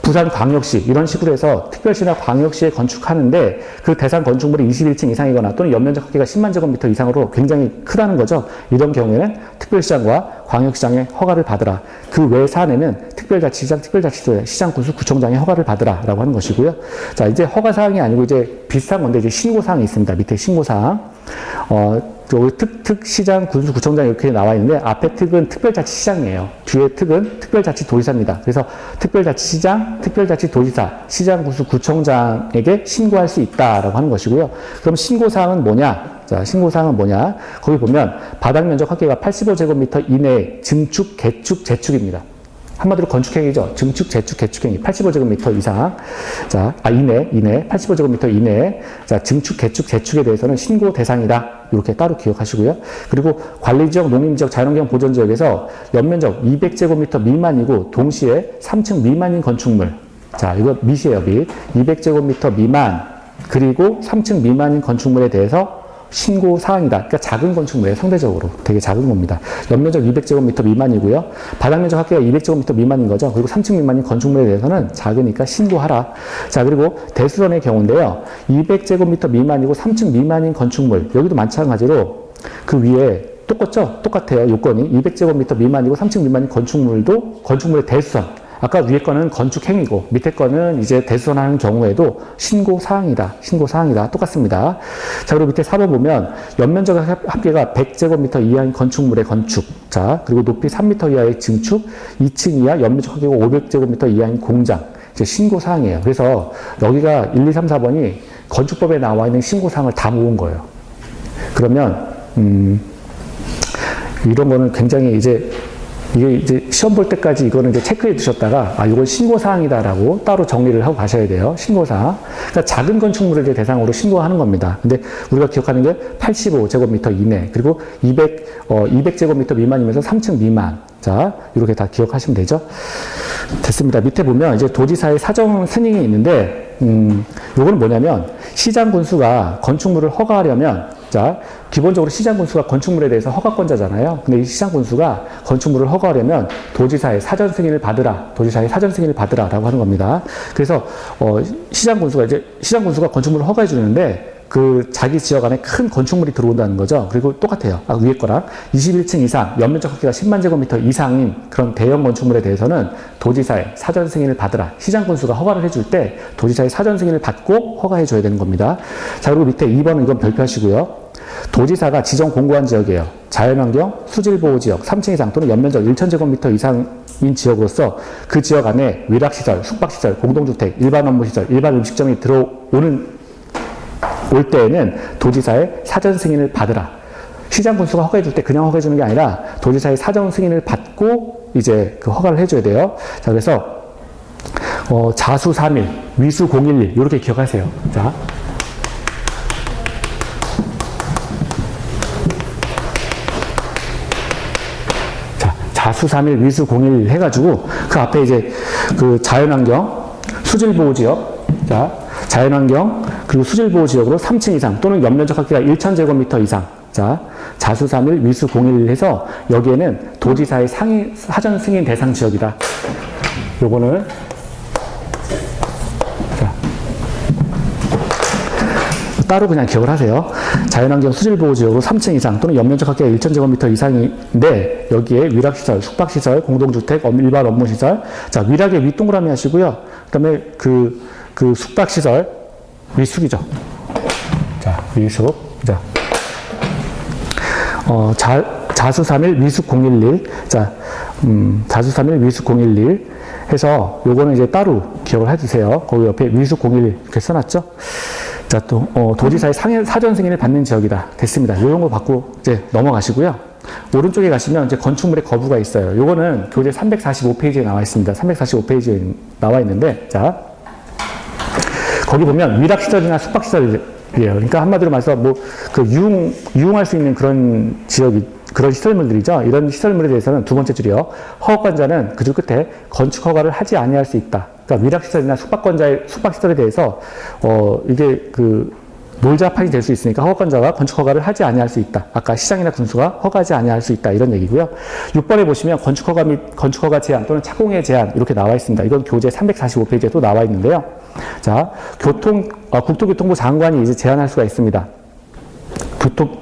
부산광역시 이런 식으로 해서 특별시나 광역시에 건축하는데 그 대상 건축물이 21층 이상이거나 또는 연면적 합계가 10만 제곱미터 이상으로 굉장히 크다는 거죠. 이런 경우에는 특별시장과 광역시장의 허가를 받으라. 그 외 사안에는 특별자치시장, 특별자치도지사, 시장, 군수, 구청장의 허가를 받으라라고 하는 것이고요. 자, 이제 허가 사항이 아니고 이제 비슷한 건데 이제 신고 사항이 있습니다. 밑에 신고 사항. 특시장, 군수, 구청장 이렇게 나와 있는데 앞에 특은 특별자치시장이에요. 뒤에 특은 특별자치도지사입니다. 그래서 특별자치시장, 특별자치도지사, 시장, 군수, 구청장에게 신고할 수 있다라고 하는 것이고요. 그럼 신고사항은 뭐냐? 자, 신고사항은 뭐냐? 거기 보면 바닥면적 합계가 85제곱미터 이내의 증축, 개축, 재축입니다. 한마디로 건축행위죠. 증축, 재축, 개축행위 85제곱미터 이상. 자, 이내 85제곱미터 이내. 자, 증축, 개축, 재축에 대해서는 신고 대상이다. 이렇게 따로 기억하시고요. 그리고 관리지역, 농림지역, 자연환경 보전지역에서 연면적 200제곱미터 미만이고 동시에 3층 미만인 건축물. 자, 이거 밑이에요, 밑. 200제곱미터 미만 그리고 3층 미만인 건축물에 대해서 신고 사항이다. 그러니까 작은 건축물이에요. 상대적으로 되게 작은 겁니다. 연면적 200제곱미터 미만이고요. 바닥면적 합계가 200제곱미터 미만인 거죠. 그리고 3층 미만인 건축물에 대해서는 작으니까 신고하라. 자, 그리고 대수선의 경우인데요. 200제곱미터 미만이고 3층 미만인 건축물. 여기도 마찬가지로 그 위에 똑같아요. 요건이 200제곱미터 미만이고 3층 미만인 건축물도 건축물의 대수선. 아까 위에 거는 건축 행위고 밑에 거는 이제 대수선하는 경우에도 신고 사항이다. 신고 사항이다. 똑같습니다. 자, 그리고 밑에 4번 보면 연면적 합계가 100제곱미터 이하인 건축물의 건축. 자, 그리고 높이 3m 이하의 증축, 2층 이하 연면적 합계가 500제곱미터 이하인 공장. 이제 신고 사항이에요. 그래서 여기가 1, 2, 3, 4번이 건축법에 나와 있는 신고 사항을 다 모은 거예요. 그러면 이런 거는 굉장히 이게 이제 시험 볼 때까지 이거는 이제 체크해 두셨다가, 이건 신고사항이다라고 따로 정리를 하고 가셔야 돼요. 신고사항. 그러니까 작은 건축물을 대상으로 신고하는 겁니다. 근데 우리가 기억하는 게 85제곱미터 이내, 그리고 200제곱미터 미만이면서 3층 미만. 자, 이렇게 다 기억하시면 되죠. 됐습니다. 밑에 보면 이제 도지사의 사정 승인이 있는데, 요거는 뭐냐면, 시장 군수가 건축물을 허가하려면, 자, 기본적으로 시장 군수가 건축물에 대해서 허가권자잖아요. 근데 이 시장 군수가 건축물을 허가하려면 도지사의 사전 승인을 받으라. 도지사의 사전 승인을 받으라라고 하는 겁니다. 그래서 시장 군수가 건축물을 허가해 주는데 그 자기 지역 안에 큰 건축물이 들어온다는 거죠. 그리고 똑같아요. 위에 거랑 21층 이상, 연면적 합계가 10만 제곱미터 이상인 그런 대형 건축물에 대해서는 도지사의 사전 승인을 받으라. 시장 군수가 허가를 해줄 때 도지사의 사전 승인을 받고 허가해 줘야 되는 겁니다. 자, 그리고 밑에 2번은 이건 별표하시고요. 도지사가 지정 공고한 지역이에요. 자연환경, 수질보호지역, 3층 이상 또는 연면적 1,000제곱미터 이상인 지역으로서 그 지역 안에 위락시설, 숙박시설, 공동주택, 일반 업무시설, 일반 음식점이 들어오는 올 때에는 도지사의 사전 승인을 받으라. 시장 군수가 허가해 줄 때 그냥 허가해 주는 게 아니라 도지사의 사전 승인을 받고 이제 그 허가를 해줘야 돼요. 자, 그래서 자수 3일, 위수 011 이렇게 기억하세요. 자. 자수 3일, 위수 011 해가지고 그 앞에 이제 그 자연환경, 수질보호지역, 자, 자연환경 그리고 수질보호지역으로 3층 이상 또는 연면적 합계가 1,000제곱미터 이상. 자, 자수 3일, 위수 011 해서 여기에는 도지사의 사전 승인 대상 지역이다. 요거는 자, 따로 그냥 기억을 하세요. 자연환경 수질보호지역으로 3층 이상 또는 연면적 합계가 1,000제곱미터 이상인데 여기에 위락시설, 숙박시설, 공동주택, 일반 업무시설. 자, 위락에 윗동그라미 하시고요. 그 다음에 그 숙박시설 위숙이죠. 자, 위숙. 자, 자수 3일, 위숙 011. 자, 자수 3일, 위숙 011 해서 요거는 이제 따로 기억을 해주세요. 거기 옆에 위숙 011 이렇게 써놨죠. 자, 또, 도지사의 사전 승인을 받는 지역이다. 됐습니다. 요런 거 받고 이제 넘어가시고요. 오른쪽에 가시면 이제 건축물의 거부가 있어요. 요거는 교재 345페이지에 나와 있습니다. 345페이지에 나와 있는데, 자, 거기 보면 위락시설이나 숙박시설이에요. 그러니까 한마디로 말해서 뭐, 유흥할 수 있는 그런 그런 시설물들이죠. 이런 시설물에 대해서는 두 번째 줄이요. 허가권자는 그 줄 끝에 건축 허가를 하지 아니할 수 있다. 그러니까 위락시설이나 숙박시설에 대해서, 이게 놀자판이 될 수 있으니까 허가권자가 건축 허가를 하지 아니할 수 있다. 아까 시장이나 군수가 허가하지 아니할 수 있다. 이런 얘기고요. 6번에 보시면 건축 허가 및 건축 허가 제한 또는 착공의 제한 이렇게 나와 있습니다. 이건 교재 345페이지에 또 나와 있는데요. 자, 국토교통부 장관이 이제 제한할 수가 있습니다.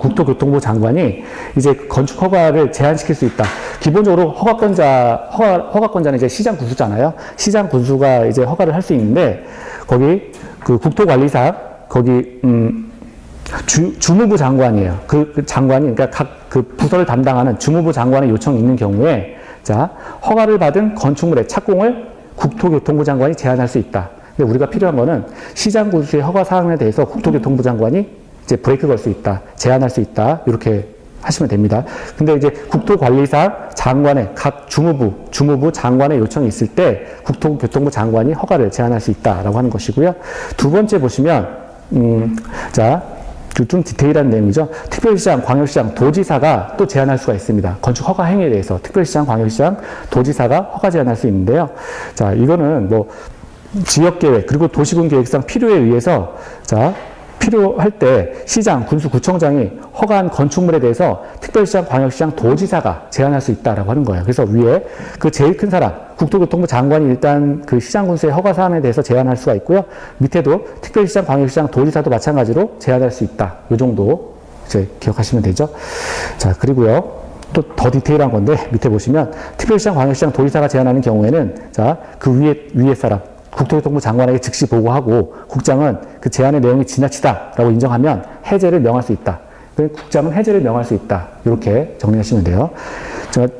국토교통부 장관이 이제 건축 허가를 제한시킬 수 있다. 기본적으로 허가권자는 이제 시장 군수잖아요. 시장 군수가 이제 허가를 할 수 있는데, 거기 그 국토관리사, 거기, 주무부 장관이에요. 그 장관이, 그러니까 각 그 부서를 담당하는 주무부 장관의 요청이 있는 경우에, 자, 허가를 받은 건축물의 착공을 국토교통부 장관이 제한할 수 있다. 근데 우리가 필요한 거는 시장 군수의 허가 사항에 대해서 국토교통부 장관이 이제 브레이크 걸 수 있다, 제한할 수 있다, 이렇게 하시면 됩니다. 근데 이제 국토관리사 장관의 각 주무부 장관의 요청이 있을 때 국토교통부 장관이 허가를 제한할 수 있다라고 하는 것이고요. 두 번째 보시면, 자, 좀 디테일한 내용이죠. 특별시장, 광역시장, 도지사가 또 제한할 수가 있습니다. 건축 허가 행위에 대해서 특별시장, 광역시장, 도지사가 허가 제한할 수 있는데요. 자, 이거는 뭐 지역계획 그리고 도시군계획상 필요에 의해서, 자, 필요할 때 시장, 군수, 구청장이 허가한 건축물에 대해서 특별시장, 광역시장, 도지사가 제한할 수 있다라고 하는 거예요. 그래서 위에 그 제일 큰 사람, 국토교통부 장관이 일단 그 시장, 군수의 허가 사안에 대해서 제한할 수가 있고요. 밑에도 특별시장, 광역시장, 도지사도 마찬가지로 제한할 수 있다. 이 정도 이제 기억하시면 되죠. 자, 그리고요. 또 더 디테일한 건데 밑에 보시면 특별시장, 광역시장, 도지사가 제한하는 경우에는, 자, 그 위에 사람, 국토교통부 장관에게 즉시 보고하고 국장은 그 제안의 내용이 지나치다라고 인정하면 해제를 명할 수 있다. 국장은 해제를 명할 수 있다. 이렇게 정리하시면 돼요.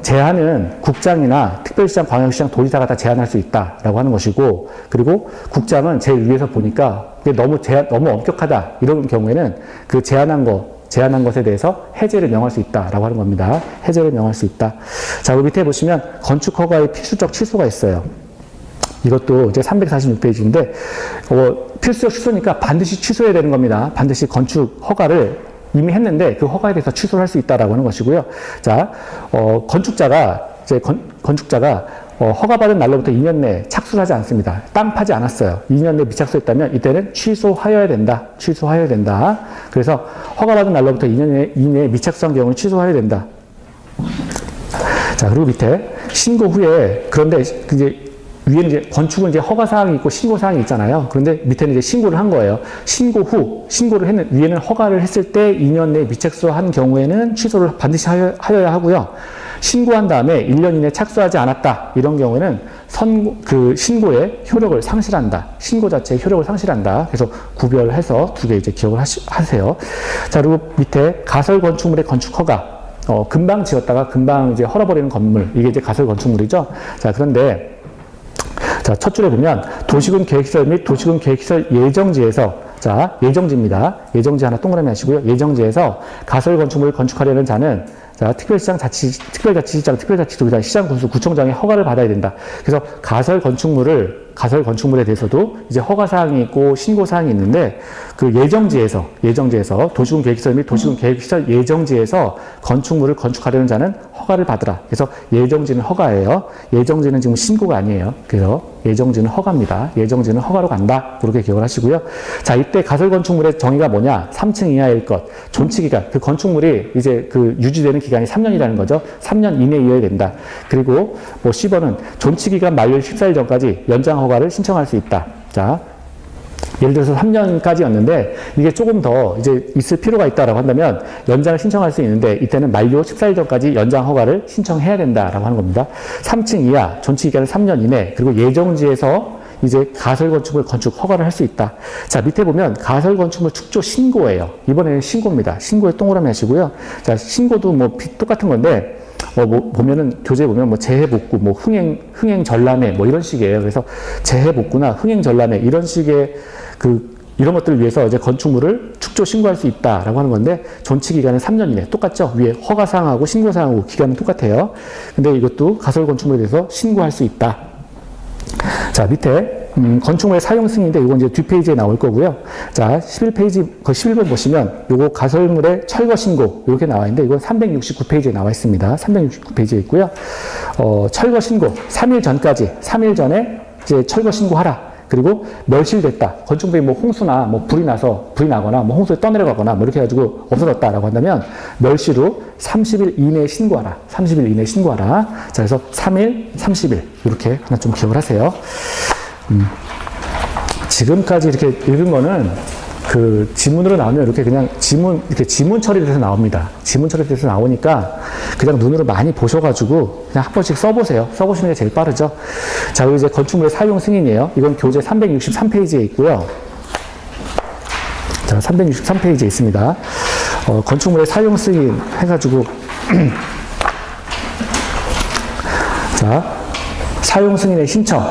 제안은 국장이나 특별시장, 광역시장, 도지사가 다 제안할 수 있다라고 하는 것이고, 그리고 국장은 제일 위에서 보니까 너무 엄격하다 이런 경우에는 그 제안한 것에 대해서 해제를 명할 수 있다라고 하는 겁니다. 해제를 명할 수 있다. 자, 그 밑에 보시면 건축 허가의 필수적 취소가 있어요. 이것도 이제 346페이지인데, 필수적 취소니까 반드시 취소해야 되는 겁니다. 반드시 건축 허가를 이미 했는데 그 허가에 대해서 취소를 할 수 있다라고 하는 것이고요. 자, 건축자가 허가받은 날로부터 2년 내에 착수를 하지 않습니다. 땅 파지 않았어요. 2년 내에 미착수했다면 이때는 취소하여야 된다. 취소하여야 된다. 그래서 허가받은 날로부터 2년 이내에 미착수한 경우는 취소하여야 된다. 자, 그리고 밑에 신고 후에, 그런데 이제 위에는 이제 건축은 이제 허가 사항이 있고 신고 사항이 있잖아요. 그런데 밑에는 이제 신고를 한 거예요. 신고 후, 위에는 허가를 했을 때 2년 내에 미착수한 경우에는 취소를 반드시 하여야 하고요. 신고한 다음에 1년 이내에 착수하지 않았다. 이런 경우에는 신고의 효력을 상실한다. 신고 자체의 효력을 상실한다. 그래서 구별해서 두 개 이제 기억을 하세요. 자, 그리고 밑에 가설 건축물의 건축 허가. 금방 지었다가 금방 이제 헐어버리는 건물. 이게 이제 가설 건축물이죠. 자, 그런데 자, 첫 줄에 보면 도시군 계획시설 및 도시군 계획시설 예정지에서, 자, 예정지입니다. 예정지 하나 동그라미 하시고요. 예정지에서 가설 건축물을 건축하려는 자는, 자, 특별자치시장, 특별자치도지사, 시장, 군수, 구청장의 허가를 받아야 된다. 그래서 가설 건축물에 대해서도 이제 허가사항이 있고 신고사항이 있는데, 그 예정지에서 도시군 계획시설 및 도시군 계획시설 예정지에서 건축물을 건축하려는 자는 허가를 받으라. 그래서 예정지는 허가예요. 예정지는 지금 신고가 아니에요. 그래서 예정지는 허가입니다. 예정지는 허가로 간다. 그렇게 기억을 하시고요. 자, 이때 가설 건축물의 정의가 뭐냐? 3층 이하일 것. 존치기간. 그 건축물이 이제 그 유지되는 기간이 3년이라는 거죠. 3년 이내여야 된다. 그리고 뭐 10번은 존치기간 만료 14일 전까지 연장 허가를 신청할 수 있다. 자, 예를 들어서 3년까지였는데 이게 조금 더 이제 있을 필요가 있다라고 한다면 연장을 신청할 수 있는데 이때는 만료 14일 전까지 연장 허가를 신청해야 된다라고 하는 겁니다. 3층 이하 존치 기간은 3년 이내 그리고 예정지에서 이제 가설 건축물 건축 허가를 할 수 있다. 자, 밑에 보면 가설 건축물 축조 신고예요. 이번에는 신고입니다. 신고에 동그라미 하시고요. 자, 신고도 뭐 똑같은 건데 보면은 교재에 보면 뭐 재해복구, 뭐 흥행 전람회 뭐 이런 식이에요. 그래서 재해복구나 흥행 전람회 이런 식의 이런 것들을 위해서 이제 건축물을 축조 신고할 수 있다라고 하는 건데 존치 기간은 3년 이내 똑같죠. 위에 허가 사항하고 신고 사항하고 기간은 똑같아요. 근데 이것도 가설 건축물에 대해서 신고할 수 있다. 자, 밑에 건축물의 사용 승인인데 이건 이제 뒷페이지에 나올 거고요. 자, 11페이지, 11번 보시면 요거 가설물의 철거 신고 이렇게 나와 있는데 이건 369페이지에 나와 있습니다. 369페이지에 있고요. 철거 신고 3일 전에 이제 철거 신고하라. 그리고 멸실됐다. 건축물이 뭐 홍수나 뭐 불이 나거나 뭐 홍수에 떠내려가거나 뭐 이렇게 해가지고 없어졌다라고 한다면 멸실 후 30일 이내에 신고하라. 30일 이내에 신고하라. 자, 그래서 3일, 30일 이렇게 하나 좀 기억을 하세요. 지금까지 이렇게 읽은 거는 그 지문으로 나오면 이렇게 그냥 지문 처리돼서 나옵니다. 지문 처리돼서 나오니까 그냥 눈으로 많이 보셔가지고 그냥 한 번씩 써보세요. 써보시는 게 제일 빠르죠. 자, 그리고 이제 건축물의 사용 승인이에요. 이건 교재 363페이지에 있고요. 자, 363페이지에 있습니다. 건축물의 사용 승인 해가지고 자, 사용 승인의 신청.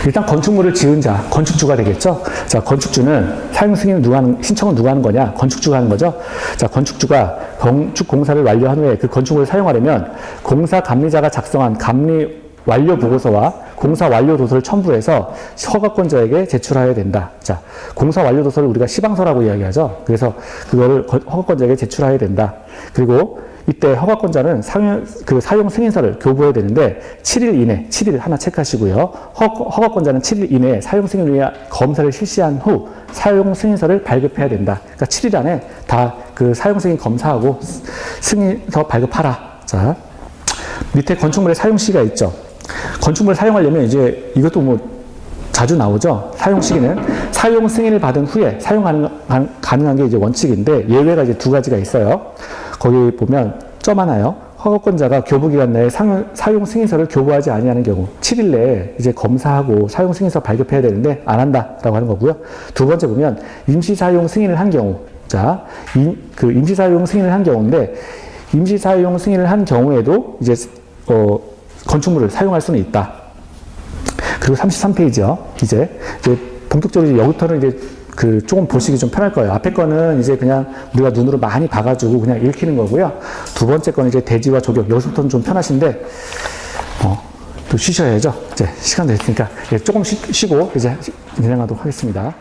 일단 건축물을 지은 자, 건축주가 되겠죠? 자, 건축주는 사용 승인 신청은 누가 하는 거냐? 건축주가 하는 거죠? 자, 건축주가 건축 공사를 완료한 후에 그 건축물을 사용하려면 공사 감리자가 작성한 감리 완료 보고서와 공사 완료 도서를 첨부해서 허가권자에게 제출해야 된다. 자, 공사 완료 도서를 우리가 시방서라고 이야기하죠? 그래서 그거를 허가권자에게 제출해야 된다. 그리고 이때 허가권자는 사용 승인서를 교부해야 되는데 7일 이내, 7일 하나 체크하시고요. 허가권자는 7일 이내에 사용 승인을 위한 검사를 실시한 후 사용 승인서를 발급해야 된다. 그러니까 7일 안에 다 그 사용 승인 검사하고 승인서 발급하라. 자, 밑에 건축물의 사용 시기가 있죠. 건축물을 사용하려면 이제 이것도 뭐 자주 나오죠. 사용 시기는 사용 승인을 받은 후에 사용 가능한 게 이제 원칙인데 예외가 이제 두 가지가 있어요. 거기 보면 점 하나요. 허가권자가 교부기간 내에 사용 승인서를 교부하지 아니하는 경우 7일 내에 이제 검사하고 사용 승인서 발급해야 되는데 안 한다라고 하는 거고요. 두 번째 보면 임시사용 승인을 한 경우. 자, 임시사용 승인을 한 경우인데 임시사용 승인을 한 경우에도 이제 건축물을 사용할 수는 있다. 그리고 33페이지요. 이제 본격적으로 여기부터는 이제 조금 보시기 좀 편할 거예요. 앞에 거는 이제 그냥 우리가 눈으로 많이 봐가지고 그냥 읽히는 거고요. 두 번째 거는 이제 대지와 조격. 여기서부터는 좀 편하신데, 또 쉬셔야죠. 이제 시간 됐으니까 조금 쉬고 이제 진행하도록 하겠습니다.